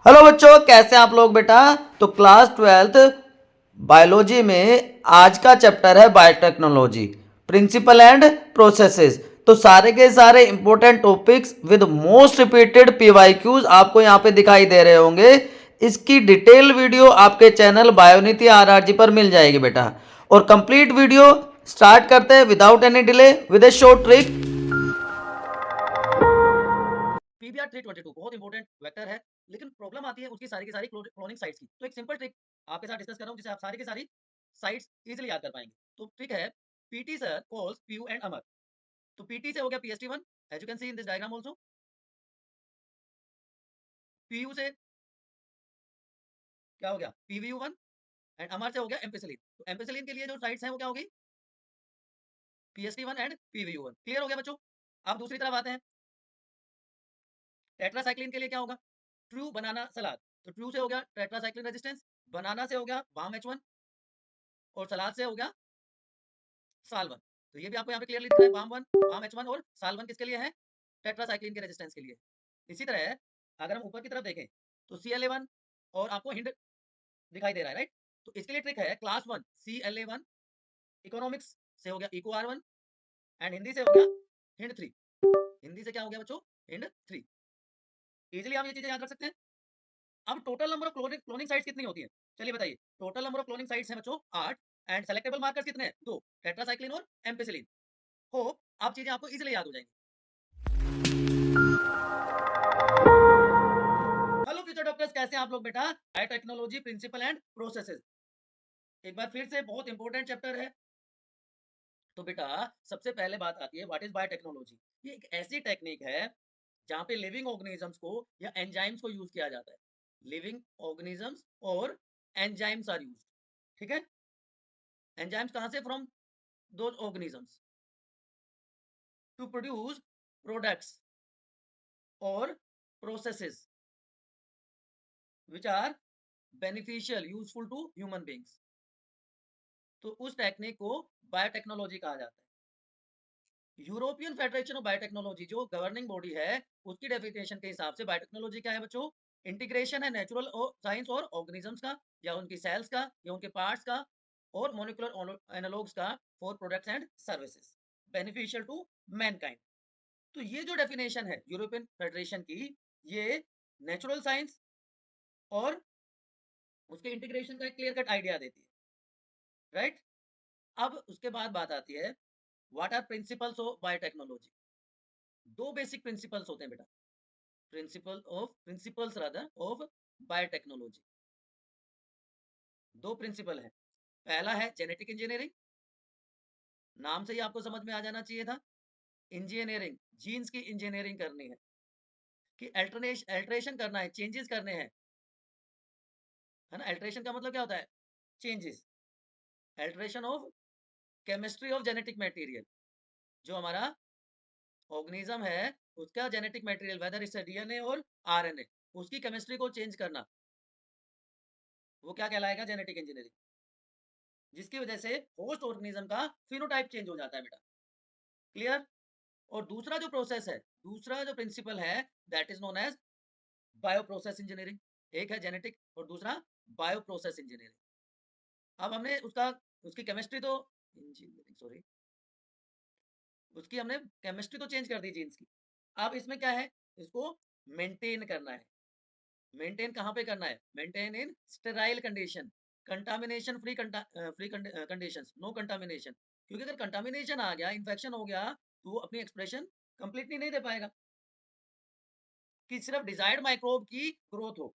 Hello बच्चों, कैसे हैं आप लोग बेटा। तो क्लास ट्वेल्थ बायोलॉजी में आज का चैप्टर है बायोटेक्नोलॉजी, प्रिंसिपल एंड प्रोसेसेस। तो सारे के सारे important topics with most repeated PYQs आपको यहाँ पे दिखाई दे रहे होंगे। इसकी डिटेल वीडियो आपके चैनल बायोनीति आरआरजी पर मिल जाएगी बेटा। और कंप्लीट वीडियो स्टार्ट करते हैं without any delay with A short trick. PBR 322 बहुत इंपॉर्टेंट वेक्टर है, लेकिन प्रॉब्लम आती है उसकी सारी की सारी क्लोनिंग साइट्स की। तो एक सिंपल ट्रिक आपके साथ डिस्कस कर रहा हूं जिसे आप सारी की सारी साइट्स इजीली याद कर पाएंगे। तो ट्रिक है PT sir calls PU and Amar. तो पीटी से हो गया PST one, as you can see in this diagram also. PU से क्या हो गया पीवीयू1 एंड अमर से हो गया एम्पिसिलिन। तो एम्पिसिलिन के लिए जो साइट्स हैं वो क्या होगी, पीएसटी1 एंड पीवीयू1। क्लियर हो गया बच्चों। अब दूसरी तरफ आते हैं, टेट्रासाइक्लिन के लिए क्या होगा, ट्रू बनाना सलाद। तो ट्रू से हो गया टेट्रासाइक्लिन रेजिस्टेंस, बनाना से हो गया बाम H1 और सलाद से हो गया साल 1। तो ये भी आपको यहाँ पे क्लियरली दिख रहा है, बाम H1 और साल 1 किसके लिए है, टेट्रासाइक्लिन के रेजिस्टेंस के लिए। इसी तरह अगर हम ऊपर की तरफ देखें तो Cl1 और आपको हिंड दिखाई दे रहा है, राइट। तो इसके लिए ट्रिक है क्लास 1 Cl1, इकोनॉमिक्स से हो गया इको R1 एंड हिंदी से हो गया हिंड 3। हिंदी से क्या हो गया बच्चों, हिंड 3। इजीली हम ये चीजें याद रख सकते हैं। अब total number of cloning sites कितनी होती है, चलिए बताइए। Total number of cloning sites हैं बच्चों 8 एंड सेलेक्टेबल मार्कर्स कितने हैं, 2, टेट्रासाइक्लिन और एम्पिसिलिन। होप आप चीजें आपको इजीली याद हो जाएंगी। हेलो फ्यूचर डॉक्टर्स, कैसे हैं आप लोग बेटा। बायोटेक्नोलॉजी प्रिंसिपल एंड प्रोसेसेस, एक बार फिर से बहुत इंपॉर्टेंट चैप्टर है। तो बेटा सबसे पहले बात आती है व्हाट इज बायोटेक्नोलॉजी। ये एक ऐसी टेक्निक है जहां पे लिविंग ऑर्गेनिजम्स को या एंजाइम्स को यूज किया जाता है। लिविंग ऑर्गेनिजम्स और एंजाइम्स आर यूज्ड, ठीक है। एंजाइम्स कहां से, from those organisms to produce products और processes which are beneficial useful to human beings. तो उस टेक्निक को बायोटेक्नोलॉजी कहा जाता है। यूरोपियन फेडरेशन ऑफ बायोटेक्नोलॉजी जो गवर्निंग बॉडी है, उसकी डेफिनेशन के हिसाब से बायोटेक्नोलॉजी क्या है बच्चों, इंटीग्रेशन है नेचुरल साइंस और ऑर्गेनिजम्स का या उनकी सेल्स का या उनके पार्ट्स का और मोलिकुलर एनालॉग्स का for products and services beneficial to mankind. तो ये जो डेफिनेशन है यूरोपियन फेडरेशन की, ये नेचुरल साइंस और उसके इंटीग्रेशन का एक क्लियर कट आइडिया देती है, राइट। अब उसके बाद बात आती है what are principles of biotechnology. दो बेसिक प्रिंसिपल्स होते हैं बेटा, प्रिंसिपल्स रादर ऑफ बायोटेक्नोलॉजी। दो प्रिंसिपल है। पहला है जेनेटिक इंजीनियरिंग, नाम से ही आपको समझ में आ जाना चाहिए था। इंजीनियरिंग, जीन्स की इंजीनियरिंग करनी है, कि अल्टरेशन करना है, चेंजेस करने हैं, है ना। अल्टरेशन का मतलब क्या होता है, changes. Alteration of chemistry of genetic material, जो हमारा ऑर्गेनिज्म है उसका जेनेटिक मटेरियल, वेदर इससे डीएनए और आरएनए, उसकी केमिस्ट्री को चेंज करना, वो क्या कहलाएगा, जेनेटिक इंजीनियरिंग। जिसकी वजह से होस्ट ऑर्गेनिज्म का फिनोटाइप चेंज हो जाता है बेटा। क्लियर। और दूसरा जो प्रोसेस है, दूसरा जो प्रिंसिपल है, that is known as bioprocess engineering. एक है जेनेटिक और दूसरा बायो प्रोसेस इंजीनियरिंग। अब हमने उसका उसकी केमिस्ट्री तो इंजीनियरिंग सॉरी उसकी हमने केमिस्ट्री तो चेंज कर दी जीन्स की। अब इसमें क्या है, इसको मेंटेन करना है। मेंटेन कहाँ पे करना है, maintain in sterile condition, contamination free free conditions, no contamination. क्योंकि अगर कंटामिनेशन आ गया, इन्फेक्शन हो गया, तो वो अपनी एक्सप्रेशन कंप्लीटली नहीं दे पाएगा, कि सिर्फ डिजायर्ड माइक्रोब की ग्रोथ हो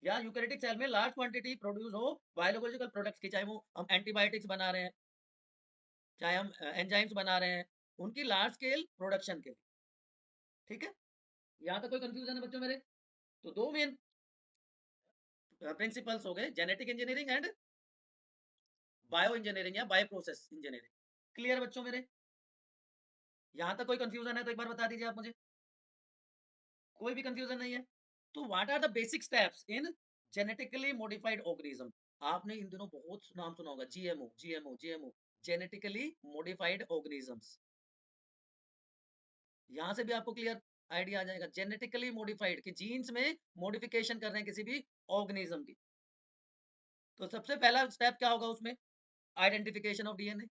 या यूकेरियोटिक सेल में लार्ज क्वांटिटी प्रोड्यूस हो बायोलॉजिकल प्रोडक्ट्स की, चाहे वो हम एंटीबायोटिक्स बना रहे हैं, चाहे हम एंजाइम्स बना रहे हैं, उनकी लार्ज स्केल प्रोडक्शन के लिए। ठीक है, यहाँ तक कोई कंफ्यूजन है बच्चों मेरे। तो दो मेन प्रिंसिपल्स हो गए, genetic engineering and bio engineering या बायो प्रोसेस इंजीनियरिंग। क्लियर बच्चों मेरे, यहाँ तक कोई कंफ्यूजन है तो एक बार बता दीजिए आप मुझे। कोई भी कंफ्यूजन नहीं है। तो what are the basic steps in genetically modified organism. आपने इन दिनों बहुत नाम सुना होगा, GMO GMO GMO, genetically modified organisms. यहां से भी आपको क्लियर आइडिया आ जाएगा। जेनेटिकली मॉडिफाइड कि जीन्स में मॉडिफिकेशन कर रहे हैं किसी भी ऑर्गेनिज्म की। तो सबसे पहला स्टेप क्या होगा उसमें? Identification of DNA.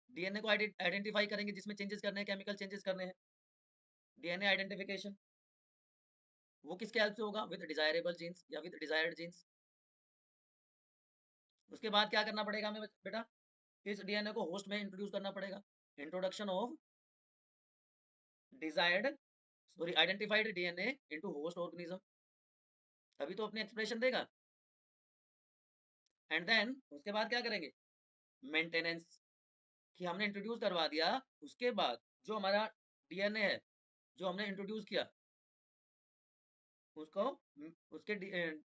डीएनए को आइडेंटिफाई करेंगे जिसमें चेंजेस करने हैं, केमिकल चेंजेस करने हैं। डीएनए आइडेंटिफिकेशन वो किसके हेल्प से होगा? विद डिजायरेबल जीन्स या विद डिजायर्ड जीन्स। उसके बाद क्या करना पड़ेगा हमें बेटा? इस डीएनए को होस्ट में इंट्रोड्यूस करना पड़ेगा। Introduction of desired sorry identified DNA into host organism, तभी तो अपने एक्सप्रेशन देगा। एंड देन उसके बाद क्या करेंगे? मेंटेनेंस कि हमने इंट्रोड्यूस करवा दिया, उसके बाद जो हमारा डीएनए है जो हमने इंट्रोड्यूस किया उसको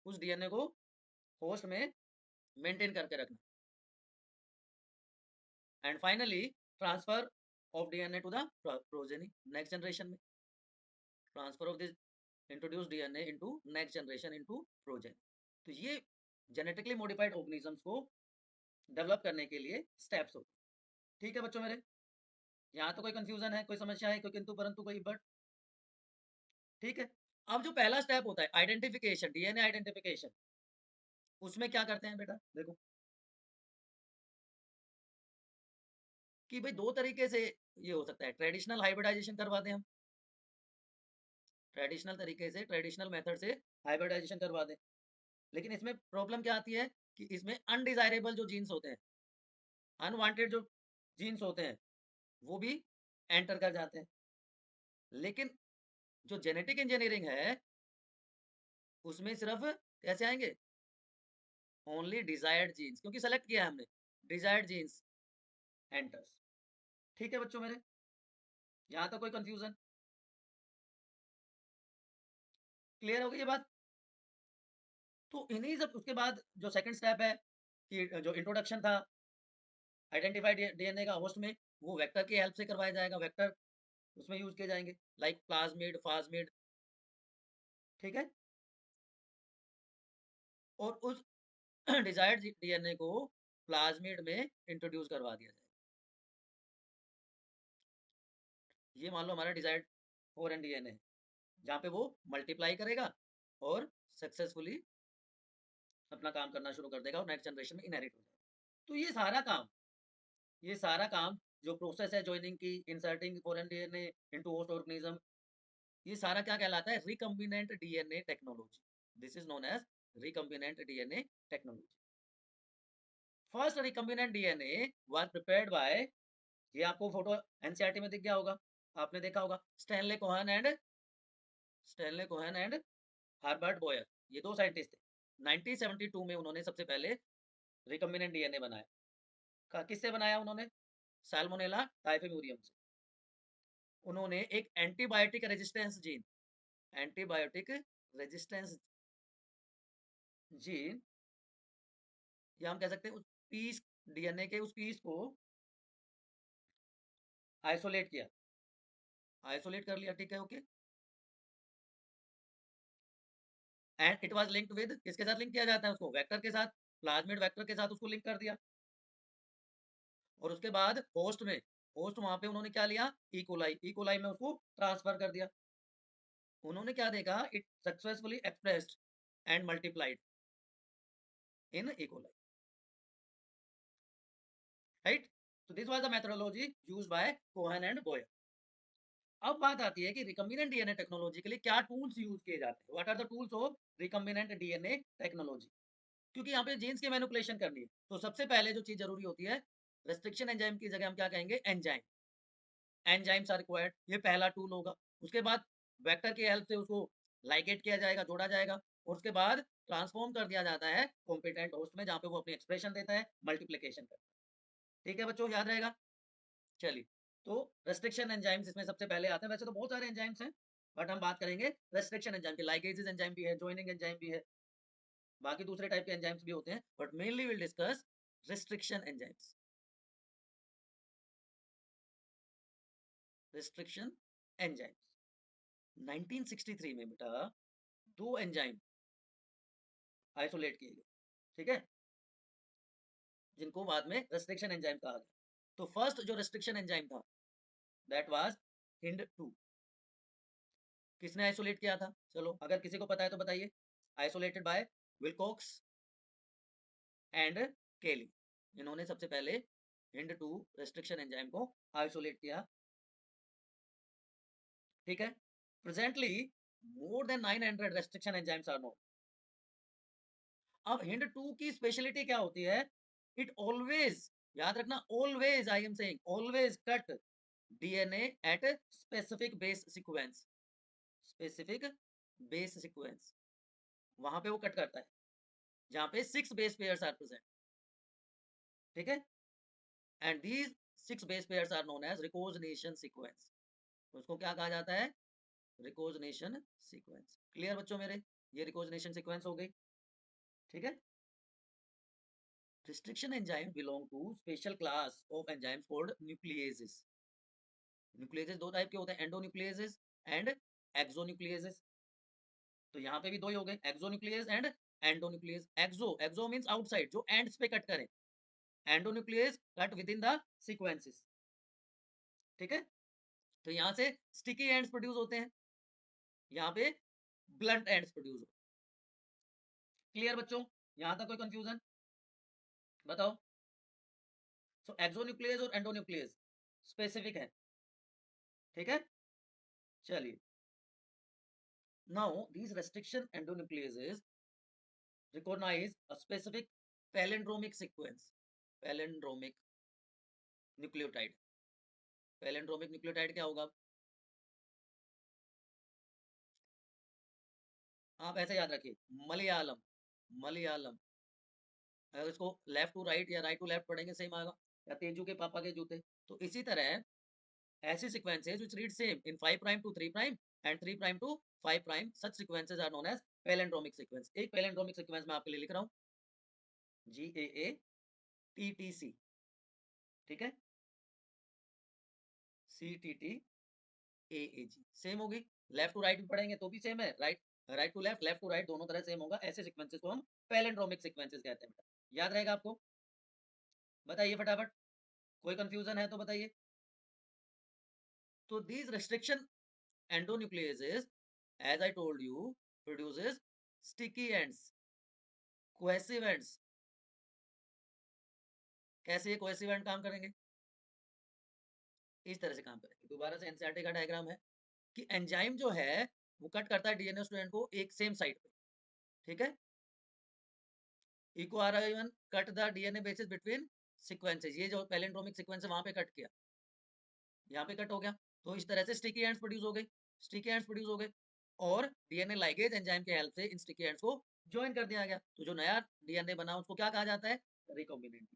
उस डीएनए को होस्ट में मेंटेन करके रखना। And finally transfer of DNA to the progeny, next generation में transfer of this introduce DNA into next generation into progeny. तो ये जेनेटिकली मॉडिफाइड ऑर्गेनिजम्स को डेवलप करने के लिए स्टेप्स होते हैं। ठीक है बच्चों मेरे, यहाँ तो कोई कंफ्यूजन है, कोई समस्या है, कोई किंतु परंतु, कोई बट? ठीक है। अब जो पहला स्टेप होता है आइडेंटिफिकेशन, डीएनए आइडेंटिफिकेशन, उसमें क्या करते हैं बेटा? देखो कि भाई दो तरीके से ये हो सकता है। ट्रेडिशनल हाइब्रिडाइजेशन करवा दें हम, ट्रेडिशनल तरीके से, ट्रेडिशनल मेथड से हाइब्रिडाइजेशन करवा दें। लेकिन इसमें प्रॉब्लम क्या आती है कि इसमें अनडिजायरेबल जो जीन्स होते हैं, अनवांटेड जो जीन्स होते हैं, वो भी एंटर कर जाते हैं। लेकिन जो जेनेटिक इंजीनियरिंग है उसमें सिर्फ कैसे आएंगे? ओनली डिजायर्ड जीन्स, क्योंकि सेलेक्ट किया है हमने, डिजायर्ड जीन्स एंटर्स। ठीक है बच्चों मेरे, यहाँ तो कोई कंफ्यूजन? क्लियर हो गई ये बात? तो इन्हीं सब, उसके बाद जो सेकंड स्टेप है कि जो इंट्रोडक्शन था आइडेंटिफाइड डीएनए का होस्ट में, वो वेक्टर की हेल्प से करवाया जाएगा। वेक्टर उसमें यूज किए जाएंगे लाइक प्लाज्मिड, फास्मिड। ठीक है। और उस डिजायर्ड डीएनए को प्लाज्मिड में इंट्रोड्यूस करवा दिया जाएगा। ये मान लो हमारा डिजायर्ड 4n डीएनए, जहाँ पे वो मल्टीप्लाई करेगा और सक्सेसफुली अपना काम करना शुरू कर देगा और नेक्स्ट जनरेशन में इनहेरिट हो जाएगा। तो ये सारा काम जो प्रोसेस है ज्वाइनिंग की, inserting foreign DNA into host organism, ये सारा क्या कहलाता है? Recombinant DNA technology. This is known as recombinant DNA technology. First recombinant DNA was prepared by, ये आपको फोटो एनसीईआरटी में दिख गया होगा, आपने देखा होगा, Stanley Cohen and Herbert Boyer. ये दो साइंटिस्ट थे। 1972 में उन्होंने सबसे पहले रिकम्बिनेंट डीएनए बनाया। किससे बनाया उन्होंने? सैल्मोनेला टाइफिम्यूरियम से। उन्होंने एक antibiotic resistance gene, antibiotic resistance gene, या हम कह सकते हैं उस पीस, डीएनए के उस पीस को आइसोलेट किया, आइसोलेट कर लिया। ठीक है, okay. And it was linked with, किसके साथ लिंक किया जाता है उसको? वेक्टर के साथ, प्लाज्मिड वेक्टर के साथ उसको लिंक कर दिया। और उसके बाद होस्ट वहां पे उन्होंने क्या लिया? इकोलाई में उसको ट्रांसफर कर दिया। उन्होंने क्या देखा? It successfully expressed and multiplied in E coli, right? so this was the methodology used by Cohen and Boyer. अब बात आती है कि रिकम्बिनेंट डीएनए टेक्नोलॉजी के लिए क्या टूल्स यूज किए जाते हैं। What are the tools of recombinant DNA technology? क्योंकि यहाँ पे जीन्स की मैनिपुलेशन करनी है, तो सबसे पहले जो चीज जरूरी होती है, रेस्ट्रिक्शन एंजाइम की जगह हम क्या कहेंगे? एंजाइम। एंजाइम्स आर रिक्वायर्ड, ये पहला टूल होगा। उसके बाद वेक्टर की हेल्प से उसको लाइगेट किया जाएगा, जोड़ा जाएगा, और उसके बाद ट्रांसफॉर्म कर दिया जाता है कॉम्पिटेंट होस्ट में, जहाँ पे वो अपनी एक्सप्रेशन देता है, मल्टीप्लीकेशन करता है। ठीक है बच्चों, याद रहेगा? चलिए, तो रेस्ट्रिक्शन एंजाइम्स इसमें सबसे पहले आते हैं। वैसे तो बहुत सारे एंजाइम्स हैं, बट हम बात करेंगे रेस्ट्रिक्शन एंजाइम की। लाइगेजेस एंजाइम भी है, ज्वाइनिंग एंजाइम भी है, बाकी दूसरे टाइप के एंजाइम्स भी होते हैं, but mainly will discuss restriction enzymes. Restriction enzymes 1963 में बेटा दो एंजाइम आइसोलेट किए गए, ठीक है, जिनको बाद में रेस्ट्रिक्शन एंजाइम कहा गया। तो फर्स्ट जो रेस्ट्रिक्शन एंजाइम था दैट वाज हिंड 2। किसने आइसोलेट किया था? चलो अगर किसी को पता है तो बताइए। आइसोलेटेड बाय विलकॉक्स एंड केली। इन्होंने सबसे पहले हिंड 2 रेस्ट्रिक्शन एंजाइम को आइसोलेट किया। ठीक है। Presently more than 900 restriction enzymes are known. अब हिंड 2 की स्पेशलिटी क्या होती है? इट ऑलवेज, याद रखना, always, I am saying always cut DNA at specific base sequence. Specific base sequence, वहां पे वो कट करता है जहां पे 6 बेस पेयर्स आर प्रेजेंट। ठीक है। And these 6 base pairs are known as recognition sequence. उसको क्या कहा जाता है? रिकोजनेशन सीक्वेंस। क्लियर बच्चों मेरे? ये रिकोजनेशन सीक्वेंस हो गई। ठीक है। Restriction enzymes belong to special class of enzymes called nucleases. Nucleases दो टाइप के होते हैं, endonucleases and exonucleases. तो यहाँ पे भी दो ही हो गए, exonuclease and endonuclease. Exo means outside, जो ends पे कट करे. Endonuclease cut within the sequences. ठीक है। तो यहाँ से sticky ends प्रोड्यूस होते हैं, यहाँ पे blunt ends प्रोड्यूस होते हैं। क्लियर बच्चों? यहाँ तक कोई कंफ्यूजन बताओ? सो एक्सोन्यूक्लियस और एंडोन्यूक्लियस स्पेसिफिक है। ठीक है। चलिए, now these restriction endonucleases recognize a specific palindromic sequence. Palindromic nucleotide. Palindromic nucleotide क्या होगा? आप ऐसे याद रखिए, मलयालम, मलयालम। अगर इसको लेफ्ट टू राइट या राइट टू लेफ्ट पढ़ेंगे सेम आएगा, या तेजू के पापा के जूते। तो इसी तरह ऐसी sequences which read same in 5 prime to 3 prime and 3 prime to 5 prime, such sequences are known as palindromic sequence. एक palindromic sequence मैं आपके लिए लिख रहा हूँ, GAATTC। ठीक है। CTTAAG सेम होगी। लेफ्ट टू राइट भी पढ़ेंगे तो भी सेम है, right right to left to right दोनों तरह सेम होगा। ऐसे सीक्वेंसेस को हम पैलिंड्रोमिक सीक्वेंसेस कहते हैं। बेटा याद रहेगा आपको? बताइए फटाफट, कोई कंफ्यूजन है तो बताइए। तो these restriction endonucleases, as I told you, produces sticky ends, cohesive ends. कैसे ये cohesive end काम करेंगे? इस तरह से काम करेंगे। दोबारा से एनसीईआरटी का डायग्राम है कि एंजाइम जो है वो कट करता है डीएनए स्ट्रैंड को एक सेम साइड पे। ठीक है। EcoRI1 cut the DNA basis between sequences. ये जो पैलिंड्रोमिक सीक्वेंस है वहां पे कट किया, यहाँ पे कट हो गया। तो इस तरह से स्टिकी एंड्स प्रोड्यूस हो गई, स्टिकी एंड्स प्रोड्यूस हो गए, और डीएनए लाइगेज एंजाइम के हेल्प से इन स्टिकी एंड्स को ज्वाइन कर दिया गया। तो जो नया डीएनए बना उसको क्या कहा जाता है? रिकॉम्बिनेंट।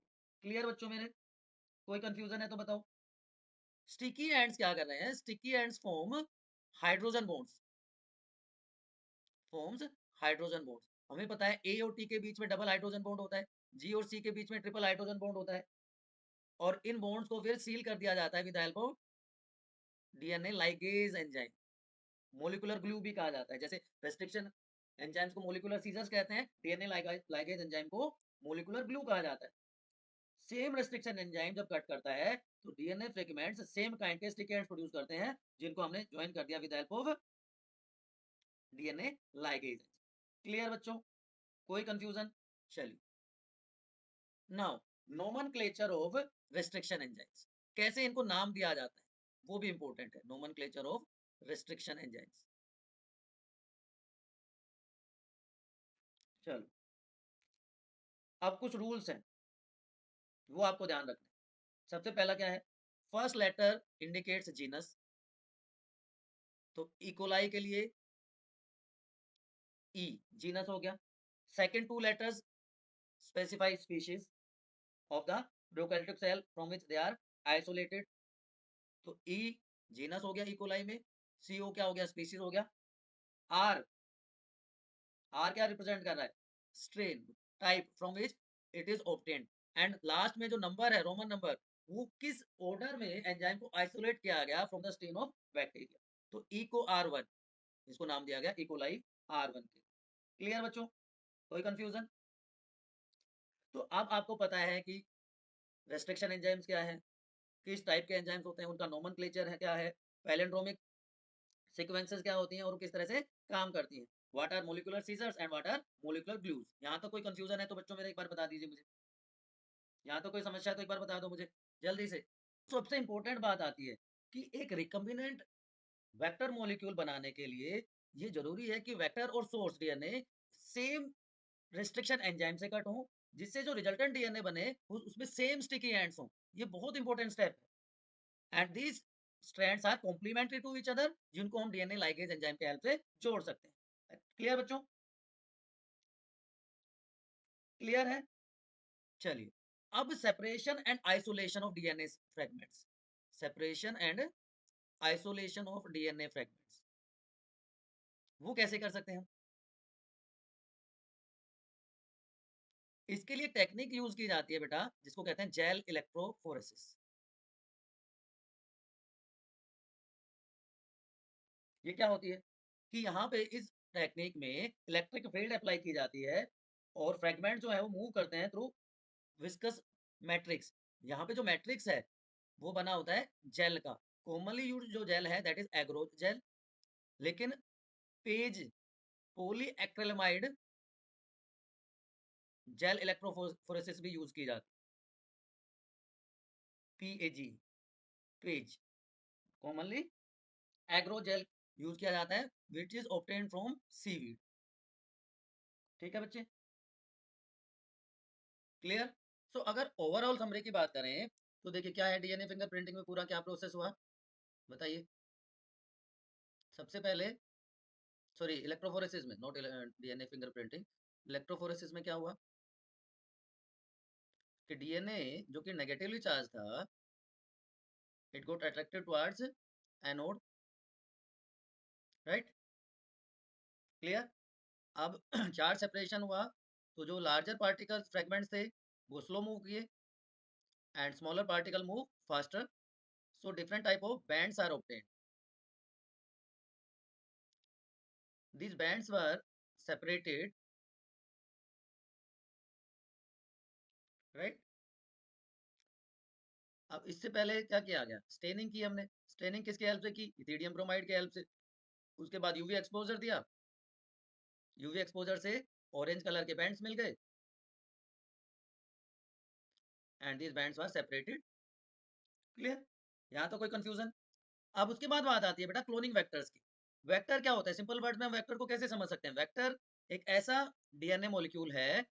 क्लियर बच्चों मेरे? कोई कंफ्यूजन है तो बताओ। स्टिकी एंड्स क्या कर रहे हैं? Sticky ends form hydrogen bonds, forms hydrogen bonds. हमें पता है ए और टी के बीच में डबल हाइड्रोजन बॉन्ड होता है, जी और सी के बीच में ट्रिपल हाइड्रोजन बॉन्ड होता है, और इन बॉन्ड्स को फिर सील कर दिया जाता है with help of DNA ligase enzyme. Molecular glue भी कहा जाता है। जैसे रेस्ट्रिक्शन एंजाइम्स को मोलिकुलर सीजर्स कहते हैं, डीएनए लाइगेज एंजाइम को मोलिकुलर ग्लू कहा जाता है। सेम रेस्ट्रिक्शन एंजाइम जब कट करता है तो डीएनए फ्रेगमेंट्स सेम काइंड के स्टिकी एंड्स प्रोड्यूस करते हैं, जिनको हमने ज्वाइन कर दिया with help of DNA ligase. Clear बच्चों? कोई कंफ्यूजन? चलिए, now nomenclature of restriction enzymes, कैसे इनको नाम दिया जाता है वो भी इंपॉर्टेंट है। Nomenclature of restriction enzymes. चलो, अब कुछ रूल्स हैं वो आपको ध्यान रखना है। सबसे पहला क्या है? First letter indicates genus. तो इकोलाई के लिए ई जीनस हो गया। Second two letters specify species of the prokaryotic cell from which they are isolated. तो ई जीनस हो गया इकोलाई में, सीओ क्या हो गया? स्पीशीज हो गया। आर, आर क्या रिप्रेजेंट कर रहा है? Strain, type from which it is obtained. And last में जो नंबर है, रोमन नंबर, वो किस ऑर्डर में एंजाइम को आइसोलेट किया गया from the strain of bacteria. तो इको R1, इसको नाम दिया गया इकोलाई R1 के। क्लियर बच्चों? कोई कंफ्यूजन? तो अब आपको पता है कि रेस्ट्रिक्शन एंजाइम्स क्या है, किस टाइप के एंजाइम्स होते हैं, उनका नोमेनक्लेचर है क्या है, पैलिंड्रोमिक सीक्वेंसेस क्या होती हैं और किस तरह से काम करती हैं। What are molecular scissors and what are molecular glues. यहाँ तो कोई कंफ्यूजन है तो बच्चों मेरे एक बार बता दीजिए मुझे। यहाँ तो कोई समस्या है तो एक बार बता दो मुझे जल्दी से। सबसे इंपॉर्टेंट बात आती है कि एक रिकम्बिनेंट वेक्टर मॉलिक्यूल बनाने के लिए ये जरूरी है कि वेक्टर और source DNA same restriction enzyme से कट हो, जिससे जो रिजल्टेंट डीएनए बने उसमें सेम स्टिकी एंड्स हो। ये बहुत इंपॉर्टेंट स्टेप है and these strands are complementary to each other, जिनको हम डीएनए लाइगेज एंजाइम के हेल्प से जोड़ सकते हैं। क्लियर बच्चों? क्लियर है? चलिए, अब separation and isolation of DNA fragments. Separation and isolation of DNA fragments वो कैसे कर सकते हैं हम? इसके लिए टेक्निक यूज की जाती है बेटा, जिसको कहते हैं जेल इलेक्ट्रोफोरेसिस। ये क्या होती है कि यहाँ पे इस टेक्निक में इलेक्ट्रिक फील्ड अप्लाई की जाती है और फ्रेगमेंट जो है वो मूव करते हैं थ्रू विस्कस मैट्रिक्स। यहाँ पे जो मैट्रिक्स है वो बना होता है जेल का। कॉमनली यूज जो जेल है दैट इज एग्रो जेल, लेकिन पेज पोली एक्रिलामाइड जेल इलेक्ट्रोफोरेसिस भी यूज की जाती है। PAG page commonly agro gel use किया जाता है which is obtained from seaweed. ठीक है बच्चे? क्लियर? सो अगर ओवरऑल समरी की बात करें तो देखिए क्या है डीएनए फिंगरप्रिंटिंग में पूरा क्या प्रोसेस हुआ बताइए। सबसे पहले सॉरी इलेक्ट्रोफोरेसिस में, नॉट डीएनए फिंगरप्रिंटिंग, इलेक्ट्रोफोरेसिस में क्या हुआ कि डीएनए जो कि नेगेटिवली चार्ज था it got attracted towards anode, right? Clear? अब चार्ज सेपरेशन हुआ तो जो लार्जर पार्टिकल फ्रेगमेंट्स थे वो स्लो मूव किए and smaller particle move faster, so different type of bands are obtained. These bands were separated, right? अब इससे पहले क्या किया गया, स्टेनिंग की हमने। स्टेनिंग किसके हेल्प से की? इथिडियम ब्रोमाइड के हेल्प से। उसके बाद यूवी एक्सपोजर दिया, यूवी एक्सपोजर से ऑरेंज कलर के बैंड्स मिल गए and these bands were separated. Clear? यहाँ तो कोई कंफ्यूजन? अब उसके बाद बात आती है बेटा क्लोनिंग वेक्टर्स की। वेक्टर क्या होता है? सिंपल वर्ड में हम वेक्टर को कैसे समझ सकते हैं? वेक्टर एक ऐसा डीएनए मॉलिक्यूल है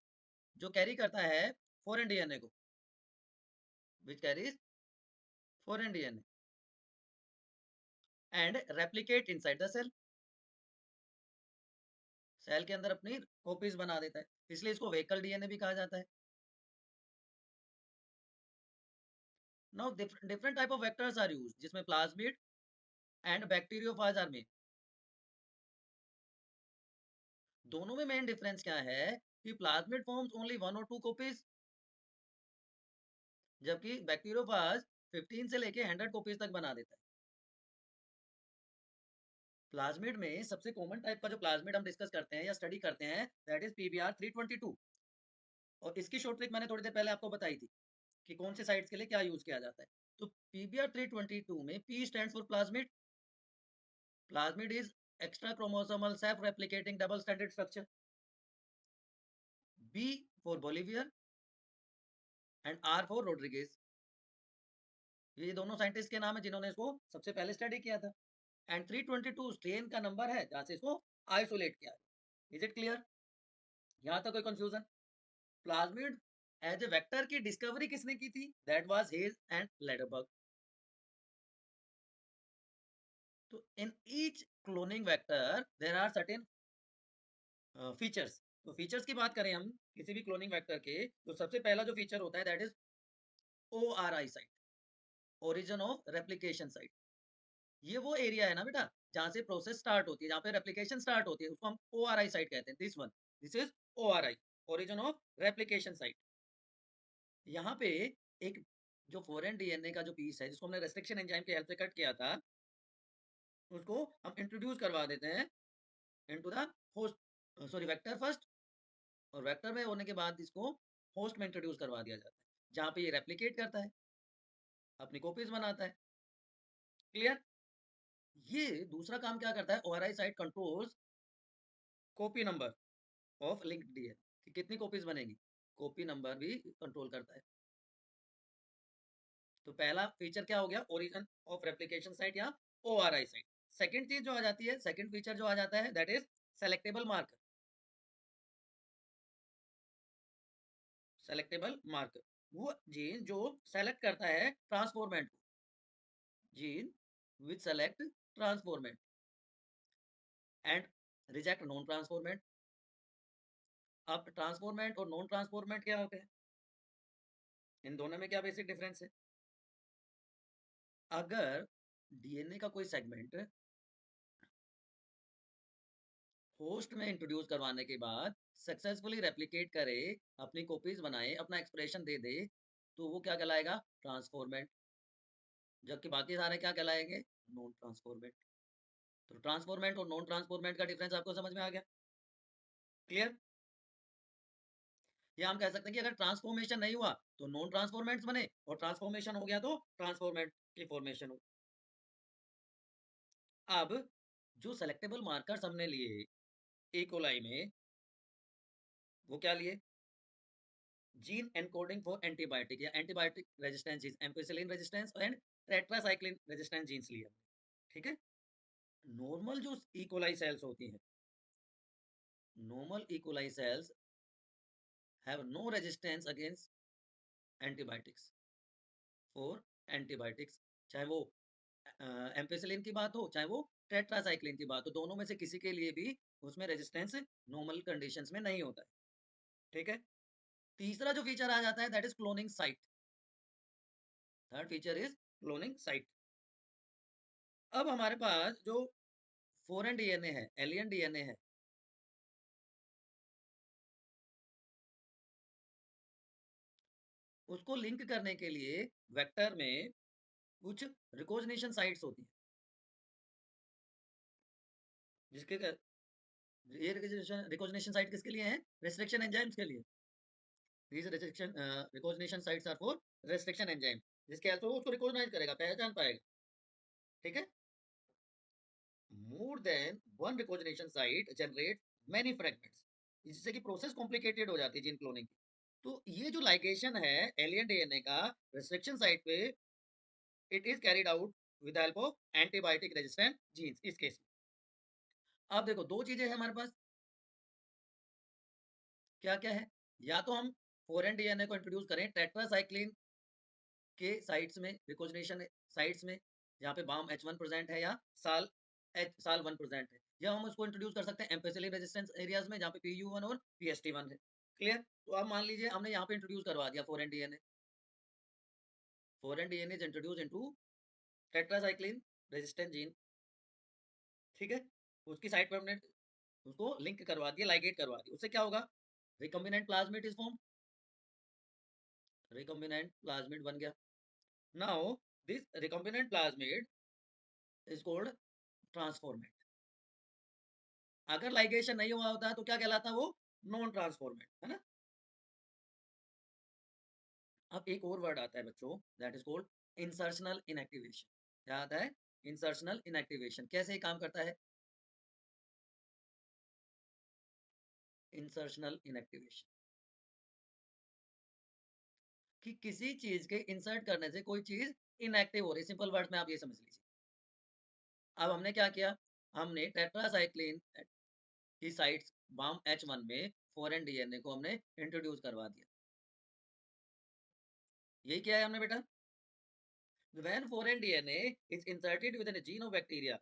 जो कैरी करता है फॉरेन डीएनए को, which carries foreign DNA and replicate inside the cell. Cell के अंदर अपनी कॉपीज बना देता है, इसलिए इसको वेहिकल डीएनए भी कहा जाता है। Now different type of vectors are used, जिसमें plasmid and bacteriophage are main. दोनों में मेन डिफरेंस क्या है कि plasmid forms only 1 or 2 copies, जबकि बैक्टीरियोफाज 15 से लेके 100 कॉपीज तक बना देता है। प्लाज्मिड में सबसे कॉमन टाइप का जो प्लाज्मिड हम डिस्कस करते हैं या स्टडी करते हैं दैट इज PBr322। और इसकी शॉर्ट ट्रिक मैंने थोड़ी देर पहले आपको बताई थी कि कौन से साइट्स के लिए क्या यूज किया जाता है। तो PBr322 में P stands for plasmid. Plasmid is extra chromosomal self-replicating double-stranded structure. B for Bolivier and R for Rodriguez. ये दोनों साइंटिस्ट के नाम है जिन्होंने इसको सबसे पहले स्टडी किया था। एंड 322 स्ट्रेन का नंबर है जहां से इसको आइसोलेट किया। Is it clear? यहाँ तक कोई confusion? Plasmid as a vector की डिस्कवरी किसने की थी? That was Hayes and Lederberg. तो in each cloning vector there are certain features. तो फीचर्स की बात करें हम किसी भी क्लोनिंग वेक्टर के, तो सबसे पहला जो फीचर होता है that is ORI site, origin of replication site. ये वो एरिया है ना बेटा जहां से प्रोसेस स्टार्ट होती है, जहां पे रेप्लिकेशन स्टार्ट होती है, उसको हम ORI साइट कहते हैं। This one, this is ORI, origin of replication site. यहाँ पे एक जो फॉरेन डीएनए का जो पीस है जिसको हमने रेस्ट्रिक्शन एंजाइम के हेल्प से कट किया था, उसको हम इंट्रोड्यूस करवा देते हैं into the host, sorry vector first, और वेक्टर में होने के बाद इसको होस्ट में इंट्रोड्यूस करवा दिया जाता है जहां पे ये रेप्लिकेट करता है, अपनी कॉपीज बनाता है। क्लियर? ये दूसरा काम क्या करता है, ORI site controls copy number of linked DNA, कि कितनी कॉपीज बनेगी, कॉपी नंबर भी कंट्रोल करता है। तो पहला फीचर क्या हो गया, ओरिजिन ऑफ रेप्लिकेशन साइट या ओआरआई साइट। सेकंड चीज जो आ जाती है, सेकंड फीचर जो आ जाता है, that is selectable marker. Selectable marker वो जीन जो सेलेक्ट करता है ट्रांसफॉर्मेंट को, gene which select transformant and reject non transformant. अब ट्रांसफॉर्मेंट और नॉन ट्रांसफॉर्मेंट क्या होते हैं, इन दोनों में क्या बेसिक डिफरेंस है। अगर डीएनए का कोई सेगमेंट होस्ट में इंट्रोड्यूस करवाने के बाद सक्सेसफुली रेप्लिकेट करे, अपनी कॉपीज बनाए, अपना एक्सप्रेशन दे दे, तो वो क्या कहलाएगा, ट्रांसफॉर्मेंट। जबकि बाकी सारे क्या कहलाएंगे, नॉन ट्रांसफॉर्मेंट। तो ट्रांसफॉर्मेंट और नॉन ट्रांसफॉर्मेंट का डिफरेंस आपको समझ में आ गया, क्लियर। या हम कह सकते हैं कि अगर ट्रांसफॉर्मेशन नहीं हुआ तो नॉन ट्रांसफॉर्मेंट्स बने, और ट्रांसफॉर्मेशन हो गया तो ट्रांसफॉर्मेंट की फॉर्मेशन हो। अब जो सेलेक्टेबल मार्कर्स हमने लिए इकोलाई में, वो क्या लिए, जीन एनकोडिंग फॉर एंटीबायोटिक या antibiotic resistance genes, ampicillin resistance and tetracycline resistance genes लिए हमने, ठीक है। नॉर्मल जो इकोलाई सेल्स होती हैं, normal E coli cells have no resistance against antibiotics, for antibiotics, चाहे वो एम्पिसिलिन की बात हो, चाहे वो टेट्रासाइक्लिन की बात हो, दोनों में से किसी के लिए भी उसमें रेजिस्टेंस नॉर्मल कंडीशंस में नहीं होता है, ठीक है। तीसरा जो फीचर आ जाता है, that is cloning site. Third feature is cloning site. अब हमारे पास जो फॉरेन डीएनए है, एलियन डीएनए है, उसको लिंक करने के लिए वेक्टर में कुछ रिकॉग्निशन साइट्स होती हैं, जिसके ये रिकॉग्निशन साइट किसके लिए है, रिस्ट्रिक्शन एंजाइम्स के लिए। these restriction recognition sites are for restriction enzyme, जिसके हेल्प से वो उसको रिकॉग्नाइज करेगा, पहचान पाएगा, ठीक है। More than one recognition site generate many fragments, जिससे कि प्रोसेस कॉम्प्लिकेटेड हो जाती है जीन क्लोनिंग की। तो ये जो लाइगेशन है एलियन डीएनए का रिस्ट्रिक्शन साइट पे, it is carried out with help of antibiotic resistant genes इस केस में। अब देखो दो चीजें हैं हमारे पास, क्या क्या है, या तो हम फॉरेन डीएनए को इंट्रोड्यूस करें टेट्रासाइक्लिन के साइट्स में, रिकॉग्निशन साइट्स में, जहाँ पे बाम H1 प्रेजेंट है या साल 1 प्रेजेंट है, या हम उसको इंट्रोड्यूस कर सकते हैं एम्पिसिलिन रेजिस्टेंस एरियाज में, जहाँ पे PU1 और PST1 है, क्लियर। तो अब मान लीजिए हमने यहाँ पे इंट्रोड्यूस करवा दिया foreign DNA, foreign DNA is introduce into tetracycline resistant gene, ठीक है। उसकी साइट पर हमने उसको लिंक करवा दिया, लाइगेट करवा दिया, उससे क्या होगा, recombinant plasmid is form, recombinant plasmid बन गया। Now this recombinant plasmid is called transformant. अगर लाइगेशन नहीं हुआ होता है तो क्या कहलाता है वो, नॉन ट्रांसफॉर्मेट, है ना। अब एक और वर्ड आता है बच्चों, that is called insertional inactivation. क्या आता है, इंसर्शनल इनएक्टिवेशन। कैसे ये काम करता है, इंसर्शनल इनएक्टिवेशन, कि किसी चीज के इंसर्ट करने से कोई चीज इनएक्टिव हो रही है, सिंपल वर्ड में आप ये समझ लीजिए। अब हमने क्या किया, हमने टेट्रासाइक्लिन की साइट्स बाम H1 में फॉरेन डीएनए को हमने इंट्रोड्यूस करवा दिया, यही किया है हमने बेटा। When foreign DNA is inserted within a gene of bacteria,